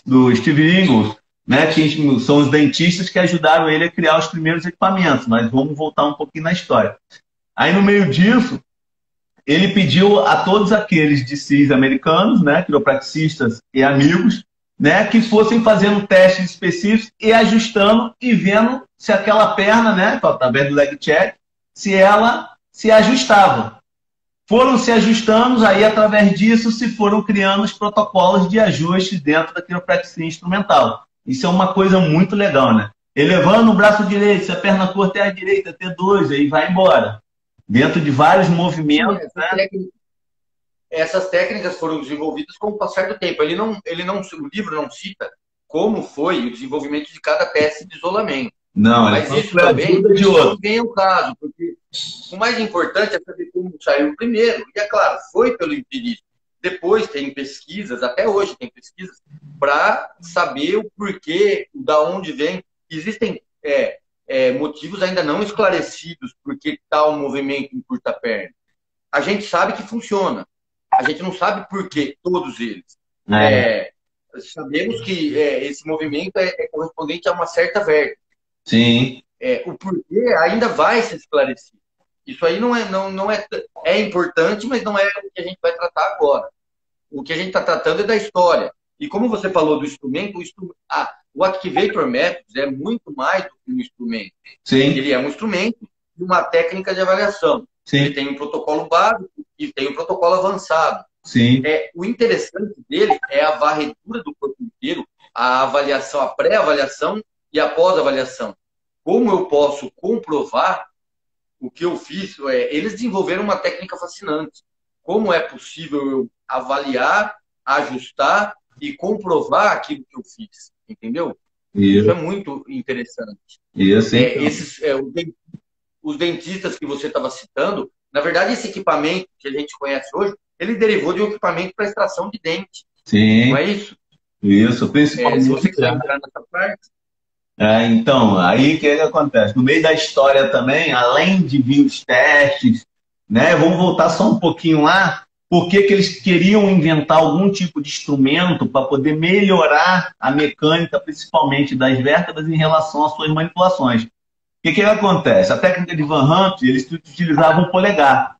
do Steve Ingles, né, que são os dentistas que ajudaram ele a criar os primeiros equipamentos, mas vamos voltar um pouquinho na história. Aí, no meio disso, ele pediu a todos aqueles DCs americanos, né, quiropraxistas e amigos, né, que fossem fazendo testes específicos e ajustando e vendo se aquela perna, né, através do leg check, se ela se ajustava. Foram se ajustando, aí através disso se foram criando os protocolos de ajuste dentro da quiropraxia instrumental. Isso é uma coisa muito legal, né? Elevando o braço direito, se a perna curta é a direita, T2, aí vai embora. Dentro de vários movimentos. Essas técnicas foram desenvolvidas com o passar do tempo. O livro não cita como foi o desenvolvimento de cada teste de isolamento. Não, mas isso também não vem ao caso, porque o mais importante é saber como saiu primeiro. E, é claro, foi pelo empirismo. Depois tem pesquisas, até hoje tem pesquisas, para saber o porquê, da onde vem. Existem motivos ainda não esclarecidos porque tal movimento encurta a perna. A gente sabe que funciona. A gente não sabe por que todos eles. Sabemos que esse movimento é correspondente a uma certa vértebra. Sim. O porquê ainda vai ser esclarecido. Isso aí é importante, mas não é o que a gente vai tratar agora. O que a gente está tratando é da história. E como você falou do instrumento, o Activator Methods é muito mais do que um instrumento. Sim. Ele é um instrumento e uma técnica de avaliação. Sim. Ele tem um protocolo básico e tem um protocolo avançado. Sim. O interessante dele é a varredura do corpo inteiro, a avaliação, a pré-avaliação e a pós-avaliação. Como eu posso comprovar o que eu fiz? Eles desenvolveram uma técnica fascinante. Como é possível eu avaliar, ajustar e comprovar aquilo que eu fiz? Entendeu? Isso é muito interessante. Isso, os dentistas que você estava citando, na verdade, esse equipamento que a gente conhece hoje, ele derivou de um equipamento para extração de dente. Sim. Não é isso? Isso, principalmente. Se você quiser entrar nessa parte. Então, aí o que acontece? No meio da história também, além de vir os testes, né? Vamos voltar só um pouquinho lá. Por que eles queriam inventar algum tipo de instrumento para poder melhorar a mecânica, principalmente das vértebras, em relação às suas manipulações? O que acontece? A técnica de Van Hump, eles utilizavam o polegar.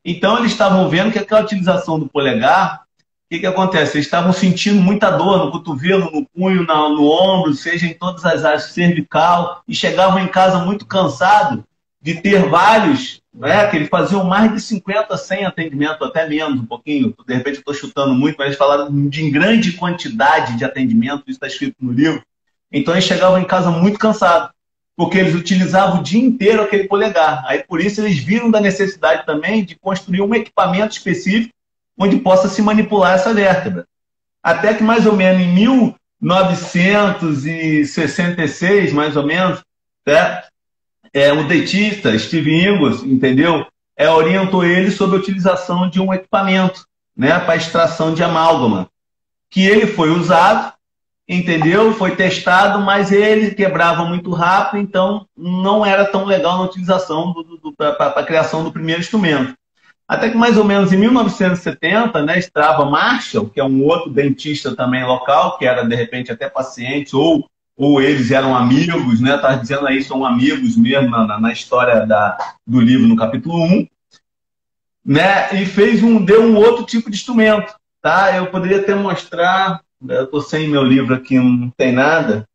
Então, eles estavam vendo que aquela utilização do polegar, o que acontece? Eles estavam sentindo muita dor no cotovelo, no punho, no ombro, seja em todas as áreas cervical, e chegavam em casa muito cansados de ter vários, né, que eles faziam mais de 50, 100 atendimentos, até menos, um pouquinho, de repente eu estou chutando muito, mas eles falaram de grande quantidade de atendimento, isso está escrito no livro. Então, eles chegavam em casa muito cansados, porque eles utilizavam o dia inteiro aquele polegar. Aí, por isso, eles viram da necessidade também de construir um equipamento específico onde possa se manipular essa vértebra. Até que, mais ou menos, em 1966, mais ou menos, né, o dentista Steve Ingles, entendeu? Orientou ele sobre a utilização de um equipamento, né, para extração de amálgama, que ele foi usado, entendeu? Foi testado, mas ele quebrava muito rápido, então não era tão legal na utilização para a criação do primeiro instrumento. Até que mais ou menos em 1970, né, Strava Marshall, que é um outro dentista também local, que era de repente até paciente, ou eles eram amigos, né? Estava dizendo aí, são amigos mesmo na história do livro, no capítulo 1, né? E deu um outro tipo de instrumento, tá? Eu poderia até mostrar. Eu estou sem meu livro aqui, não tem nada,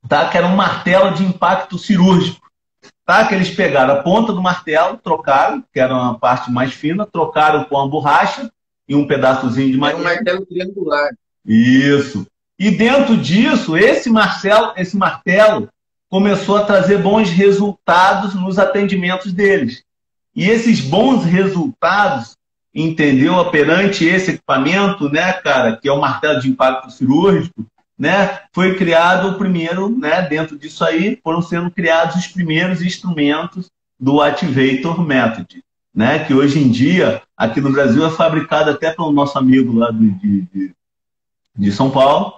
tá? Que era um martelo de impacto cirúrgico, tá? Que eles pegaram a ponta do martelo, trocaram, que era uma parte mais fina, trocaram com a borracha e um pedaçozinho de madeira. É um martelo triangular. Isso. E dentro disso, esse martelo começou a trazer bons resultados nos atendimentos deles. E esses bons resultados, entendeu? Perante esse equipamento, né, cara, que é o martelo de impacto cirúrgico, né, foi criado o primeiro, né, dentro disso aí, foram sendo criados os primeiros instrumentos do Activator Method, né, que hoje em dia, aqui no Brasil, é fabricado até pelo nosso amigo lá de São Paulo,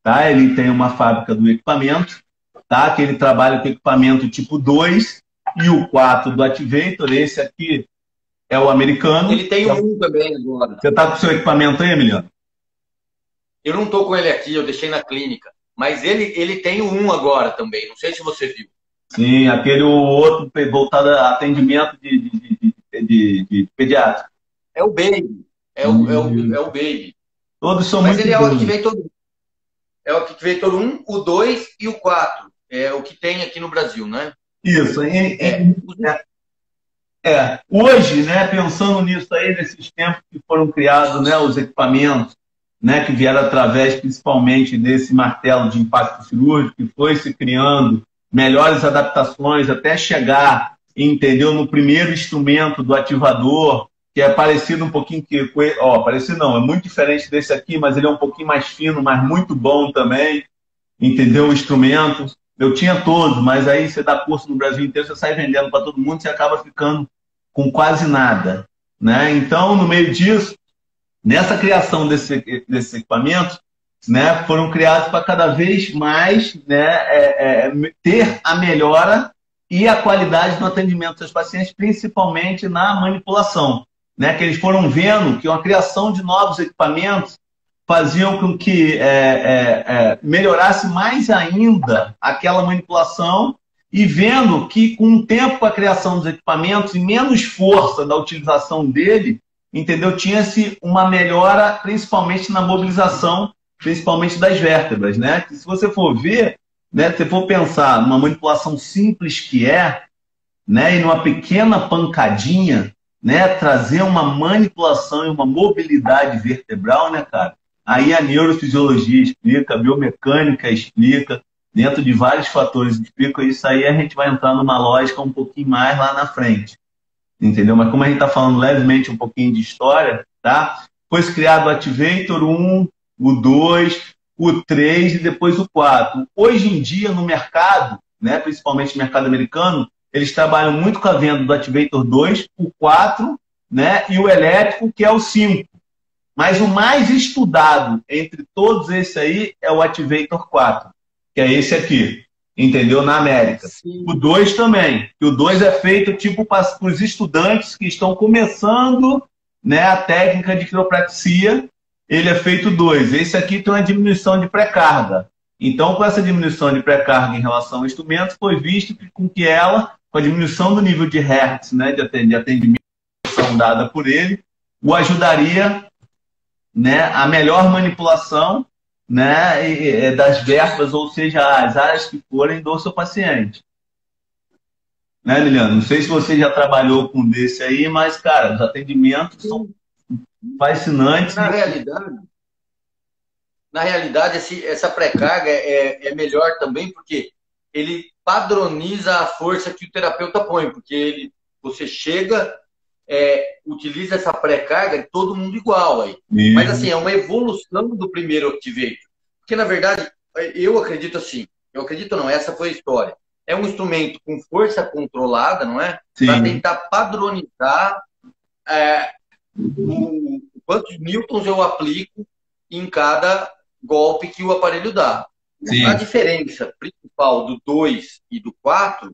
tá? Ele tem uma fábrica do equipamento, tá? Que ele trabalha com equipamento tipo 2 e o 4 do Activator, esse aqui é o americano. Ele tem um também agora. Você está com o seu equipamento aí, Emiliano? Eu não estou com ele aqui, eu deixei na clínica. Mas ele tem um agora também, não sei se você viu. Sim, aquele outro voltado a atendimento de pediatra. É o Baby. É o Baby. Todos são mas muito ele bons. É o Activator 1, o 2 e o 4. É o que tem aqui no Brasil, né? Isso. Hoje, né, pensando nisso aí, nesses tempos que foram criados, né, os equipamentos, né, que vieram através principalmente desse martelo de impacto cirúrgico, que foi se criando melhores adaptações até chegar, entendeu, no primeiro instrumento do ativador, que é parecido um pouquinho parecido não, é muito diferente desse aqui, mas ele é um pouquinho mais fino, mas muito bom também, entendeu, o instrumento. Eu tinha todos, mas aí você dá curso no Brasil inteiro, você sai vendendo para todo mundo, você acaba ficando com quase nada, né? Então, no meio disso, nessa criação desses equipamentos, né, foram criados para cada vez mais, né, ter a melhora e a qualidade no atendimento dos pacientes, principalmente na manipulação, né, que eles foram vendo que a criação de novos equipamentos faziam com que melhorasse mais ainda aquela manipulação e vendo que com o tempo, com a criação dos equipamentos e menos força da utilização dele, entendeu? Tinha-se uma melhora, principalmente na mobilização, principalmente das vértebras, né? Que se você for ver, né, se for pensar numa manipulação simples que é, né, e numa pequena pancadinha, né, trazer uma manipulação e uma mobilidade vertebral, né, cara? Aí a neurofisiologia explica, a biomecânica explica, dentro de vários fatores explica isso aí, a gente vai entrar numa lógica um pouquinho mais lá na frente, entendeu? Mas como a gente está falando levemente um pouquinho de história, tá? Foi criado o Activator 1, o 2, o 3 e depois o 4. Hoje em dia, no mercado, né, principalmente no mercado americano, eles trabalham muito com a venda do Activator 2, o 4, né, e o elétrico, que é o 5. Mas o mais estudado entre todos esses aí é o Activator 4, que é esse aqui, entendeu? Na América. Sim. O 2 também, que o 2 é feito tipo para os estudantes que estão começando, né, a técnica de quiropraxia, ele é feito 2. Esse aqui tem uma diminuição de pré-carga. Então, com essa diminuição de pré-carga em relação ao instrumento, foi visto que com que ela, com a diminuição do nível de Hertz, né, de atendimento dada por ele, o ajudaria, né, a melhor manipulação, né, das vértebras, ou seja, as áreas que forem do seu paciente. Né, Liliana? Não sei se você já trabalhou com um desse aí, mas, cara, os atendimentos são fascinantes. Na realidade, essa pré-carga é melhor também, porque ele padroniza a força que o terapeuta põe, porque você chega, utiliza essa pré-carga, todo mundo igual aí. Mas assim, é uma evolução do primeiro Activator. Porque, na verdade, eu acredito assim, essa foi a história. É um instrumento com força controlada, não é? Para tentar padronizar quantos newtons eu aplico em cada golpe que o aparelho dá. Sim. A diferença principal do 2 e do 4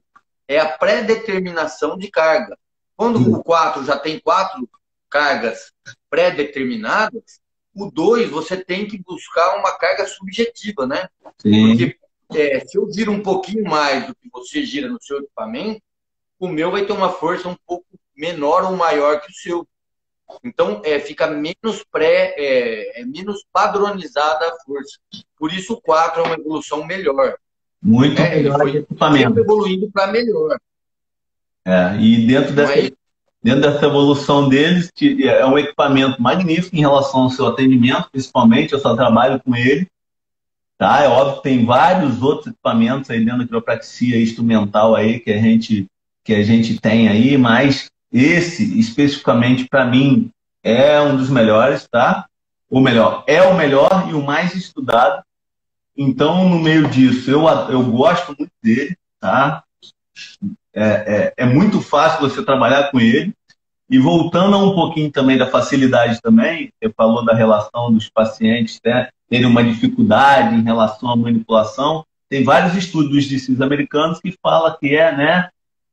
é a pré-determinação de carga. Quando o 4 já tem 4 cargas pré-determinadas, o 2 você tem que buscar uma carga subjetiva, né? Sim. Porque se eu giro um pouquinho mais do que você gira no seu equipamento, o meu vai ter uma força um pouco menor ou maior que o seu. Então, fica menos menos padronizada a força. Por isso, o 4 é uma evolução melhor. Muito melhor. Ele foi sempre evoluindo para melhor. E dentro dessa evolução deles, é um equipamento magnífico em relação ao seu atendimento, principalmente, eu só trabalho com ele. Tá? É óbvio que tem vários outros equipamentos aí dentro da quiropraxia instrumental aí que a gente tem aí, mas esse, especificamente, para mim, é um dos melhores, tá? Ou melhor, é o melhor e o mais estudado. Então, no meio disso, eu gosto muito dele, tá? É muito fácil você trabalhar com ele. E voltando a um pouquinho também da facilidade também, você falou da relação dos pacientes, né, terem uma dificuldade em relação à manipulação. Tem vários estudos dos DCs americanos que falam que né,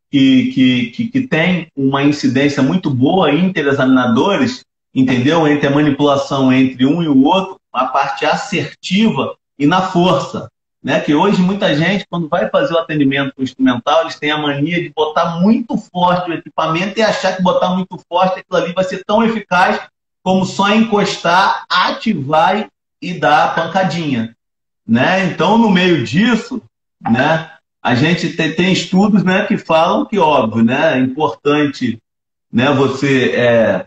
que tem uma incidência muito boa interexaminadores, entendeu? Entre a manipulação entre um e o outro, a parte assertiva e na força. Né? Que hoje muita gente, quando vai fazer o atendimento instrumental, eles têm a mania de botar muito forte o equipamento e achar que botar muito forte aquilo ali vai ser tão eficaz como só encostar, ativar e dar a pancadinha. Né? Então, no meio disso, né, a gente tem estudos, né, que falam que, óbvio, né, é importante, né, você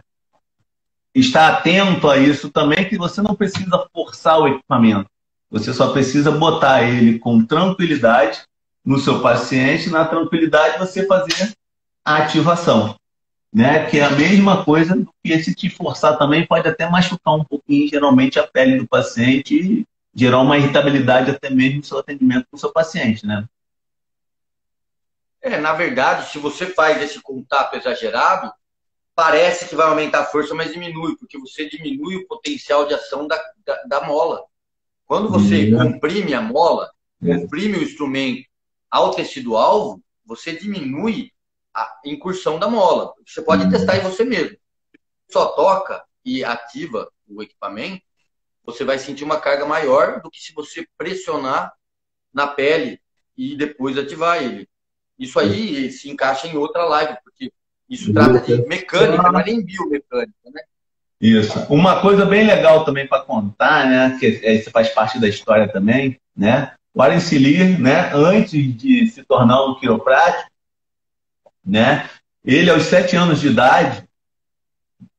estar atento a isso também, que você não precisa forçar o equipamento. Você só precisa botar ele com tranquilidade no seu paciente, na tranquilidade você fazer a ativação. Né? Que é a mesma coisa do que se te forçar também pode até machucar um pouquinho, geralmente, a pele do paciente e gerar uma irritabilidade até mesmo no seu atendimento com o seu paciente. Né? Na verdade, se você faz esse contato exagerado, parece que vai aumentar a força, mas diminui, porque você diminui o potencial de ação da mola. Quando você comprime a mola, comprime o instrumento ao tecido-alvo, você diminui a incursão da mola. Você pode testar em você mesmo. Se só toca e ativa o equipamento, você vai sentir uma carga maior do que se você pressionar na pele e depois ativar ele. isso aí se encaixa em outra live, porque isso trata de mecânica, não é nem biomecânica, né? Isso. Uma coisa bem legal também para contar, né, que isso faz parte da história também, né? O Warren Selig, né, antes de se tornar um quiroprático, né, ele aos 7 anos de idade,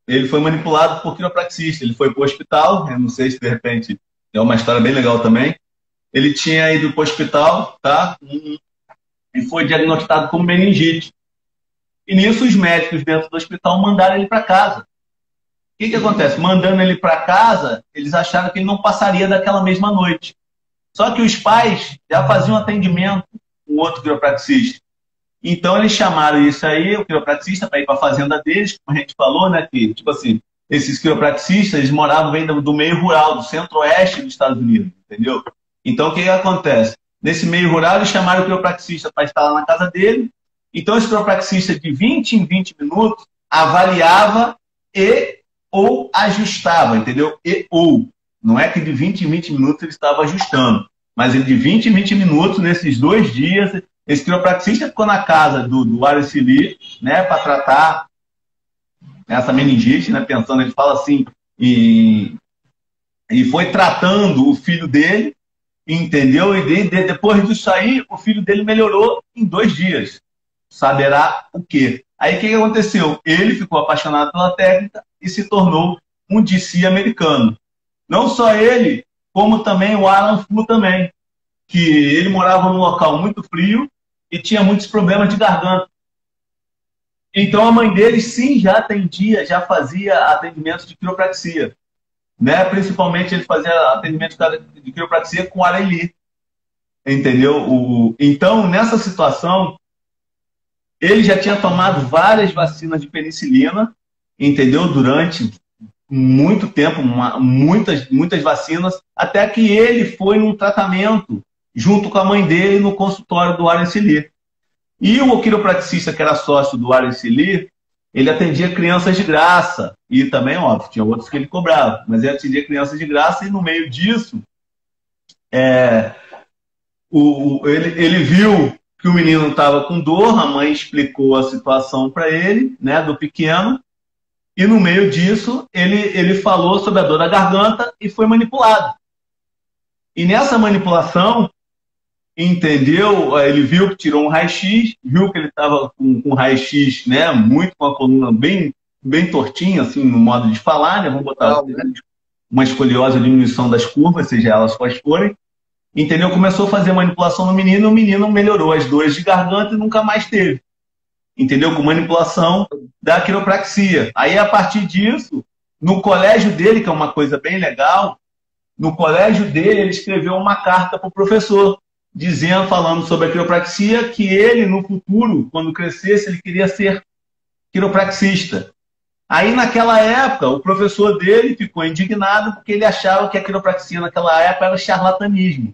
ele foi manipulado por quiropraxista. Ele foi para o hospital, eu não sei se de repente é uma história bem legal também. Ele tinha ido para o hospital, tá? E foi diagnosticado com meningite. E nisso os médicos dentro do hospital mandaram ele para casa. O que acontece? Mandando ele para casa, eles acharam que ele não passaria daquela mesma noite. Só que os pais já faziam atendimento com outro quiropraxista. Então eles chamaram isso aí, o quiropraxista, para ir para a fazenda deles, como a gente falou, né? Que, tipo assim, esses quiropraxistas, eles moravam bem do meio rural, do centro-oeste dos Estados Unidos, entendeu? Então o que acontece? Nesse meio rural, eles chamaram o quiropraxista para estar lá na casa dele. Então esse quiropraxista, de 20 em 20 minutos, avaliava e ou ajustava, entendeu? E ou. Não é que de 20 em 20 minutos ele estava ajustando, mas ele de 20 em 20 minutos, nesses 2 dias, esse quiropraxista ficou na casa do Warren Selig, né, para tratar essa meningite, né, pensando, ele fala assim, e foi tratando o filho dele, entendeu? E depois disso aí, o filho dele melhorou em 2 dias. Saberá o quê? Aí o que aconteceu? Ele ficou apaixonado pela técnica e se tornou um DC americano. Não só ele, como também o Alan Fu também, que ele morava num local muito frio e tinha muitos problemas de garganta. Então a mãe dele sim já atendia, já fazia atendimento de quiropraxia, né? Principalmente ele fazia atendimento de quiropraxia com Areli, entendeu? Então nessa situação ele já tinha tomado várias vacinas de penicilina, entendeu? Durante muito tempo, muitas vacinas, até que ele foi num tratamento junto com a mãe dele no consultório do Warren Selig. E o quiropraxista, que era sócio do Warren Selig, ele atendia crianças de graça. E também, óbvio, tinha outros que ele cobrava, mas ele atendia crianças de graça e no meio disso, ele viu que o menino estava com dor, a mãe explicou a situação para ele, né, do pequeno, e no meio disso ele falou sobre a dor da garganta e foi manipulado. E nessa manipulação, entendeu? Ele viu que tirou um raio-x, viu que ele estava com um raio-x, né, muito com a coluna bem tortinha, assim, no modo de falar, né? Vamos botar uma escoliose, diminuição das curvas, seja elas quais forem. Entendeu? Começou a fazer manipulação no menino, o menino melhorou as dores de garganta e nunca mais teve. Entendeu? Com manipulação da quiropraxia. Aí, a partir disso, no colégio dele, que é uma coisa bem legal, no colégio dele, ele escreveu uma carta para o professor, falando sobre a quiropraxia, que ele, no futuro, quando crescesse, ele queria ser quiropraxista. Aí, naquela época, o professor dele ficou indignado porque ele achava que a quiropraxia naquela época era charlatanismo.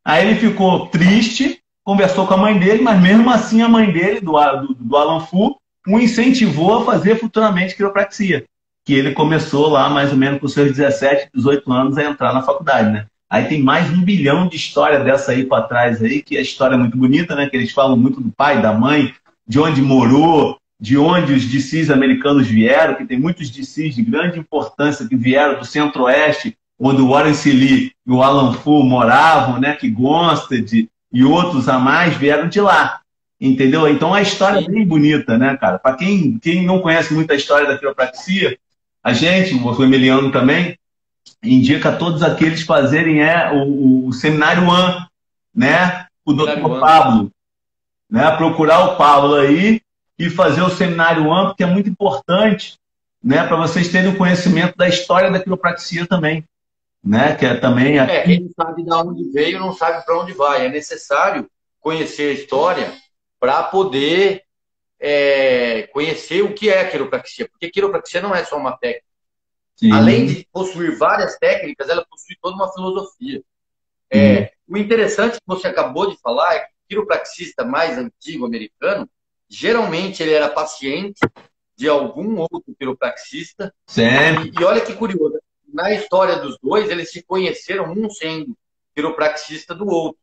Aí ele ficou triste, conversou com a mãe dele, mas mesmo assim a mãe dele, do Alan Fu, o incentivou a fazer futuramente quiropraxia, que ele começou lá mais ou menos com seus 17, 18 anos a entrar na faculdade, né? Aí tem mais de 1 bilhão de história dessa aí para trás aí, que a história é muito bonita, né? Que eles falam muito do pai, da mãe, de onde morou, de onde os DCs americanos vieram, que tem muitos DCs de grande importância que vieram do centro-oeste, onde o Warren Selig e o Alan Fu moravam, né? Que Gonstead e outros a mais vieram de lá, entendeu? Então a história é bem bonita, né, cara? Para quem não conhece muito a história da quiropraxia, a gente, o Emiliano também, indica a todos aqueles fazerem o Seminário One, né? O Dr. Pablo, né? Procurar o Pablo aí e fazer o Seminário One, porque é muito importante, né? Para vocês terem o conhecimento da história da quiropraxia também, né? Que é também quem sabe de onde veio não sabe para onde vai. É necessário conhecer a história para poder conhecer o que é a quiropraxia, porque quiropraxia não é só uma técnica. Sim. Além de possuir várias técnicas, ela possui toda uma filosofia. O interessante que você acabou de falar é que o quiropraxista mais antigo americano, geralmente ele era paciente de algum outro quiropraxista. E olha que curioso, na história dos dois, eles se conheceram, um sendo quiropraxista do outro.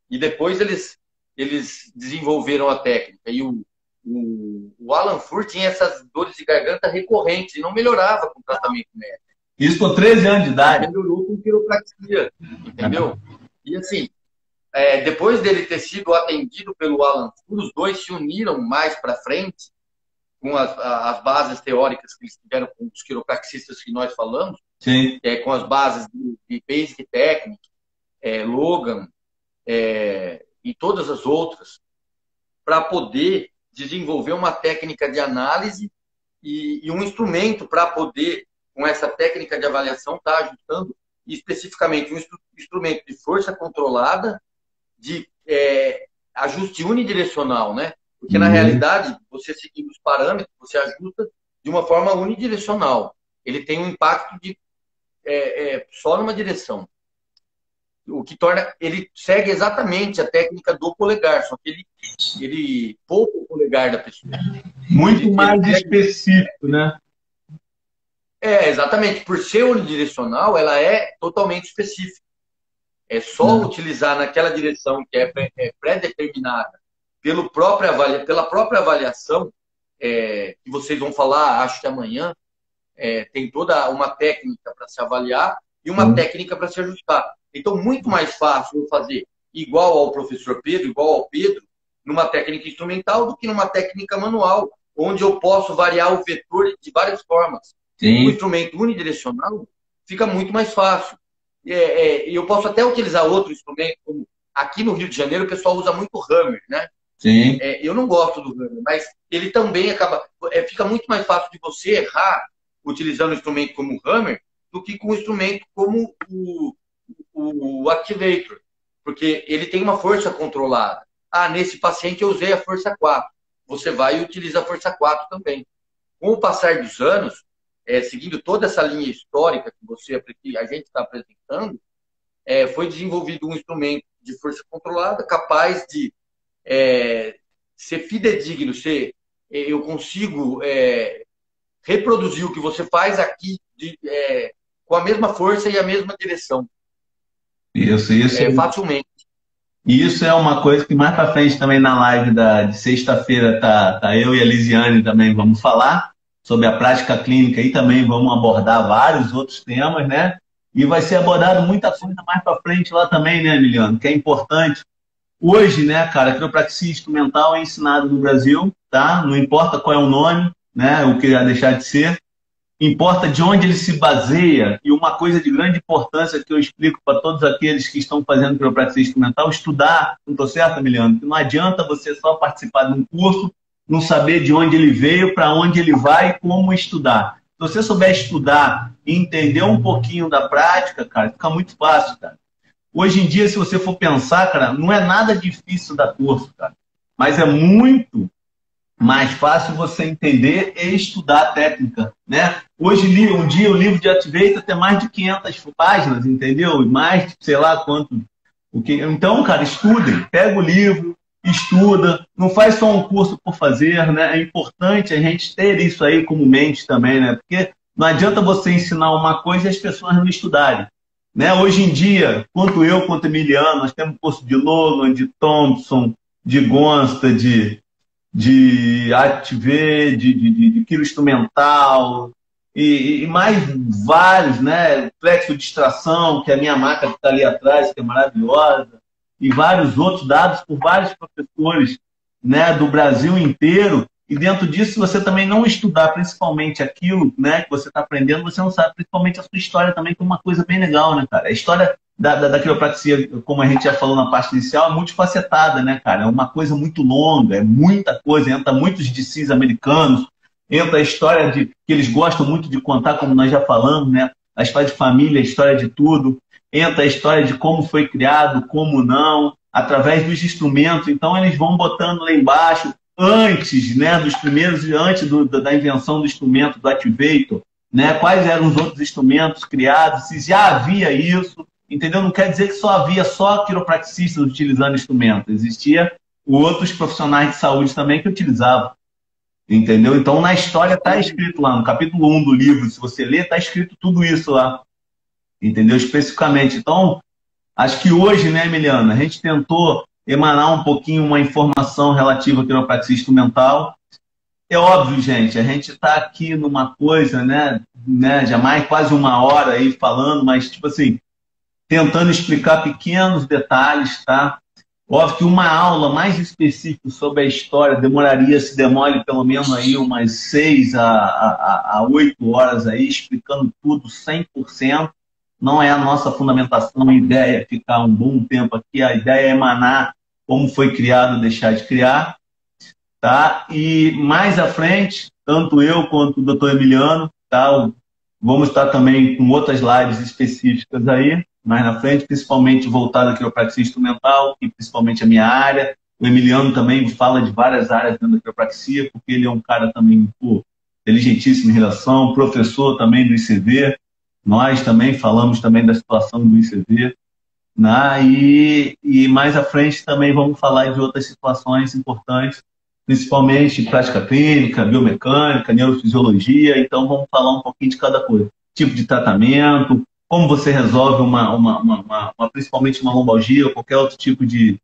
E depois eles eles desenvolveram a técnica. E o Alan Furr tinha essas dores de garganta recorrentes e não melhorava com o tratamento médico. Isso com 13 anos de idade. Melhorou com quiropraxia, entendeu? E assim, depois dele ter sido atendido pelo Alan Furr, os dois se uniram mais para frente com as bases teóricas que eles tiveram com os quiropraxistas que nós falamos. Sim. Com as bases de Basic Technique, Logan e todas as outras, para poder desenvolver uma técnica de análise e um instrumento para poder, com essa técnica de avaliação, estar ajustando especificamente um instrumento de força controlada, de ajuste unidirecional, né? Porque, na realidade, você seguindo os parâmetros, você ajusta de uma forma unidirecional. Ele tem um impacto só numa direção. O que torna... Ele segue exatamente a técnica do polegar, só que ele poupa o polegar da pessoa. Muito mais específico, né? Exatamente. Por ser unidirecional, ela é totalmente específica. É só utilizar naquela direção que é pré-determinada pela própria avaliação, que vocês vão falar, acho que amanhã, tem toda uma técnica para se avaliar e uma técnica para se ajustar. Então, muito mais fácil eu fazer igual ao professor Pedro, igual ao Pedro, numa técnica instrumental do que numa técnica manual, onde eu posso variar o vetor de várias formas. Sim. O instrumento unidirecional fica muito mais fácil. Eu posso até utilizar outro instrumento, como aqui no Rio de Janeiro o pessoal usa muito hammer, né? Sim. Eu não gosto do hammer, mas ele também fica muito mais fácil de você errar utilizando um instrumento como o hammer do que com um instrumento como o activator, porque ele tem uma força controlada. Nesse paciente eu usei a força 4. Você vai e utiliza a força 4 também. Com o passar dos anos, seguindo toda essa linha histórica que a gente está apresentando, foi desenvolvido um instrumento de força controlada capaz de ser fidedigno, eu consigo reproduzir o que você faz aqui com a mesma força e a mesma direção. Isso. Facilmente. Isso é uma coisa que mais para frente também na live de sexta-feira tá eu e a Lisiane também vamos falar sobre a prática clínica e também vamos abordar vários outros temas, né? E vai ser abordado muita coisa mais para frente lá também, né, Emiliano? Que é importante. Hoje, né, cara, a quiropraxia instrumental é ensinada no Brasil, tá? Não importa qual é o nome, né? O que vai deixar de ser. Importa de onde ele se baseia, e uma coisa de grande importância que eu explico para todos aqueles que estão fazendo quiropraxia instrumental, estudar, não estou certo, Emiliano? Que não adianta você só participar de um curso, não saber de onde ele veio, para onde ele vai e como estudar. Se você souber estudar e entender um pouquinho da prática, cara, fica muito fácil, cara. Hoje em dia, se você for pensar, cara, não é nada difícil dar curso, cara, mas é muito mais fácil você entender e estudar a técnica, né? Hoje, um dia, o livro de Activator tem mais de 500 páginas, entendeu? Mais de sei lá quanto. Então, cara, estudem. Pega o livro, estuda. Não faz só um curso por fazer, né? É importante a gente ter isso aí como mente também, né? Porque não adianta você ensinar uma coisa e as pessoas não estudarem, né? Hoje em dia, quanto eu, quanto Emiliano, nós temos curso de Logan, de Thompson, de Gonsta, de ATV, de quilo instrumental e mais vários, né? Flexo de extração, que é a minha marca que está ali atrás, que é maravilhosa, e vários outros dados por vários professores, né, do Brasil inteiro. E dentro disso, se você também não estudar principalmente aquilo, né, que você está aprendendo, você não sabe principalmente a sua história também, que é uma coisa bem legal, né, cara? A história da quiropraxia, como a gente já falou na parte inicial, é multifacetada, né, cara? É uma coisa muito longa, é muita coisa, entra muitos DCs americanos, entra a história que eles gostam muito de contar, como nós já falamos, né? A história de família, a história de tudo, entra a história de como foi criado, como não, através dos instrumentos. Então eles vão botando lá embaixo, antes, né, dos primeiros, antes da invenção do instrumento, do Activator, né? Quais eram os outros instrumentos criados, se já havia isso. Entendeu? Não quer dizer que só havia quiropraxistas utilizando instrumentos. Existia outros profissionais de saúde também que utilizavam. Entendeu? Então, na história está escrito lá, no capítulo 1 do livro, se você ler, está escrito tudo isso lá. Entendeu? Especificamente. Então, acho que hoje, né, Emiliano, a gente tentou emanar um pouquinho uma informação relativa à quiropraxia instrumental. É óbvio, gente, a gente está aqui numa coisa, né, já mais quase uma hora aí falando, mas, tipo assim, tentando explicar pequenos detalhes, tá? Óbvio que uma aula mais específica sobre a história demoraria, se demore, pelo menos aí umas 6 a 8 horas aí, explicando tudo 100%. Não é a nossa fundamentação, a ideia é ficar um bom tempo aqui, a ideia é emanar como foi criado, deixar de criar. Tá? E mais à frente, tanto eu quanto o Dr. Emiliano, tá? Vamos estar também com outras lives específicas aí, mais na frente, principalmente voltado à quiropraxia instrumental, e principalmente a minha área. O Emiliano também fala de várias áreas dentro da quiropraxia, porque ele é um cara também inteligentíssimo em relação, professor também do ICV. Nós também falamos também da situação do ICV. Né? E mais à frente também vamos falar de outras situações importantes, principalmente prática clínica, biomecânica, neurofisiologia. Então vamos falar um pouquinho de cada coisa. Tipo de tratamento, como você resolve principalmente uma lombalgia ou qualquer outro tipo de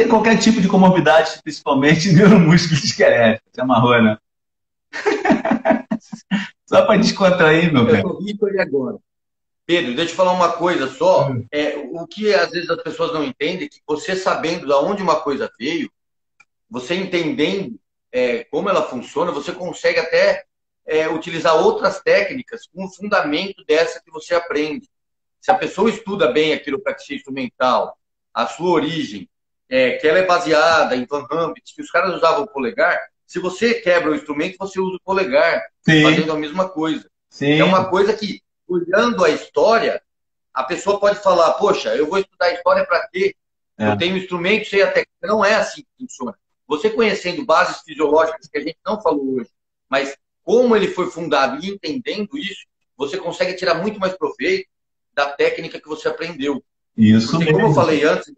qualquer tipo de comorbidade, principalmente neuromúsculo esquelético. Você amarrou, né? Só para descontrair, meu velho. Eu tô rico aí agora. Pedro, deixa eu falar uma coisa só. O que às vezes as pessoas não entendem é que você sabendo de onde uma coisa veio, você entendendo como ela funciona, você consegue até utilizar outras técnicas com o fundamento dessa que você aprende. Se a pessoa estuda bem a quiropraxia instrumental, a sua origem, que ela é baseada em Van Humphries, que os caras usavam o polegar, se você quebra o instrumento, você usa o polegar, Sim. fazendo a mesma coisa. Sim. É uma coisa que, olhando a história, a pessoa pode falar, poxa, eu vou estudar história para quê? Eu tenho um instrumento, sei a técnica. Não é assim que funciona. Você conhecendo bases fisiológicas que a gente não falou hoje, mas como ele foi fundado e entendendo isso, você consegue tirar muito mais proveito da técnica que você aprendeu. Isso porque, mesmo. como eu falei antes,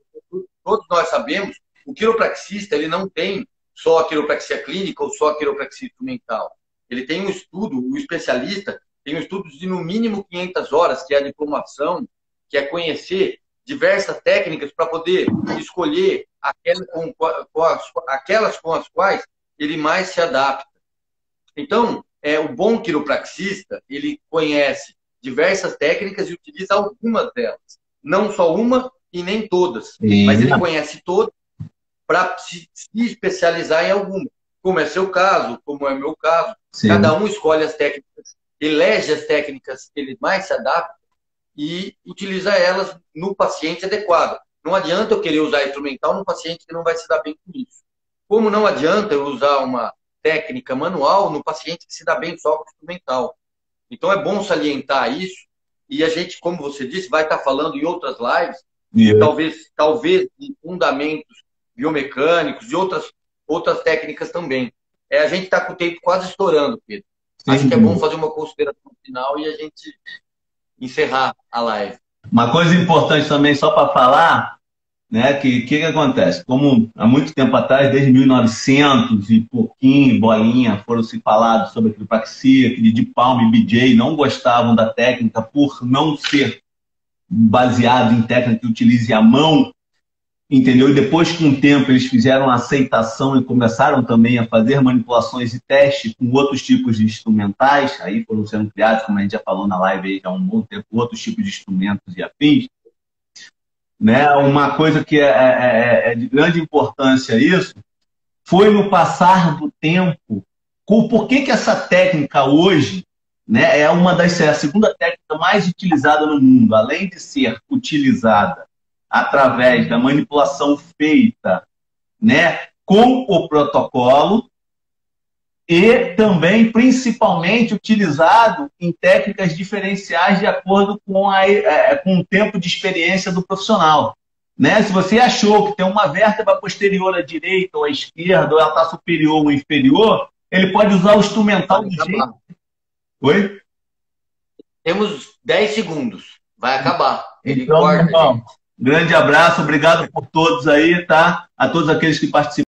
todos nós sabemos, o quiropraxista ele não tem só a quiropraxia clínica ou só a quiropraxia instrumental. Ele tem um estudo, o especialista tem um estudo de no mínimo 500 horas, que é a diplomação, que é conhecer diversas técnicas para poder escolher aquelas com as quais ele mais se adapta. Então, o bom quiropraxista, ele conhece diversas técnicas e utiliza algumas delas. Não só uma e nem todas, mas ele conhece todas para se especializar em alguma. Como é seu caso, como é meu caso. Sim. Cada um escolhe as técnicas, elege as técnicas que ele mais se adapta e utiliza elas no paciente adequado. Não adianta eu querer usar instrumental num paciente que não vai se dar bem com isso. Como não adianta eu usar uma técnica manual no paciente que se dá bem só com instrumental. Então é bom salientar isso e a gente, como você disse, vai estar falando em outras lives, talvez de fundamentos biomecânicos, de outras técnicas também. A gente está com o tempo quase estourando, Pedro. Sim. Acho que é bom fazer uma consideração final e a gente encerrar a live. Uma coisa importante também, só para falar, né, que acontece? Como há muito tempo atrás, desde 1900 e pouquinho, bolinha, foram se falados sobre a quiropraxia, que de Palm e BJ não gostavam da técnica por não ser baseado em técnica que utilize a mão, entendeu? E depois, com o tempo, eles fizeram a aceitação e começaram também a fazer manipulações e testes com outros tipos de instrumentais. Aí foram sendo criados, como a gente já falou na live aí, há um bom tempo, outros tipos de instrumentos e afins. Né? Uma coisa que é de grande importância isso foi no passar do tempo. Por que essa técnica hoje, né, é a segunda técnica mais utilizada no mundo, além de ser utilizada através da manipulação feita, né, com o protocolo e também, principalmente, utilizado em técnicas diferenciais de acordo com o tempo de experiência do profissional. Né? Se você achou que tem uma vértebra posterior à direita ou à esquerda, ou ela está superior ou inferior, ele pode usar o instrumental do jeito... Oi? Temos 10 segundos. Vai acabar. Ele então, corta, grande abraço, obrigado por todos aí, tá? A todos aqueles que participaram.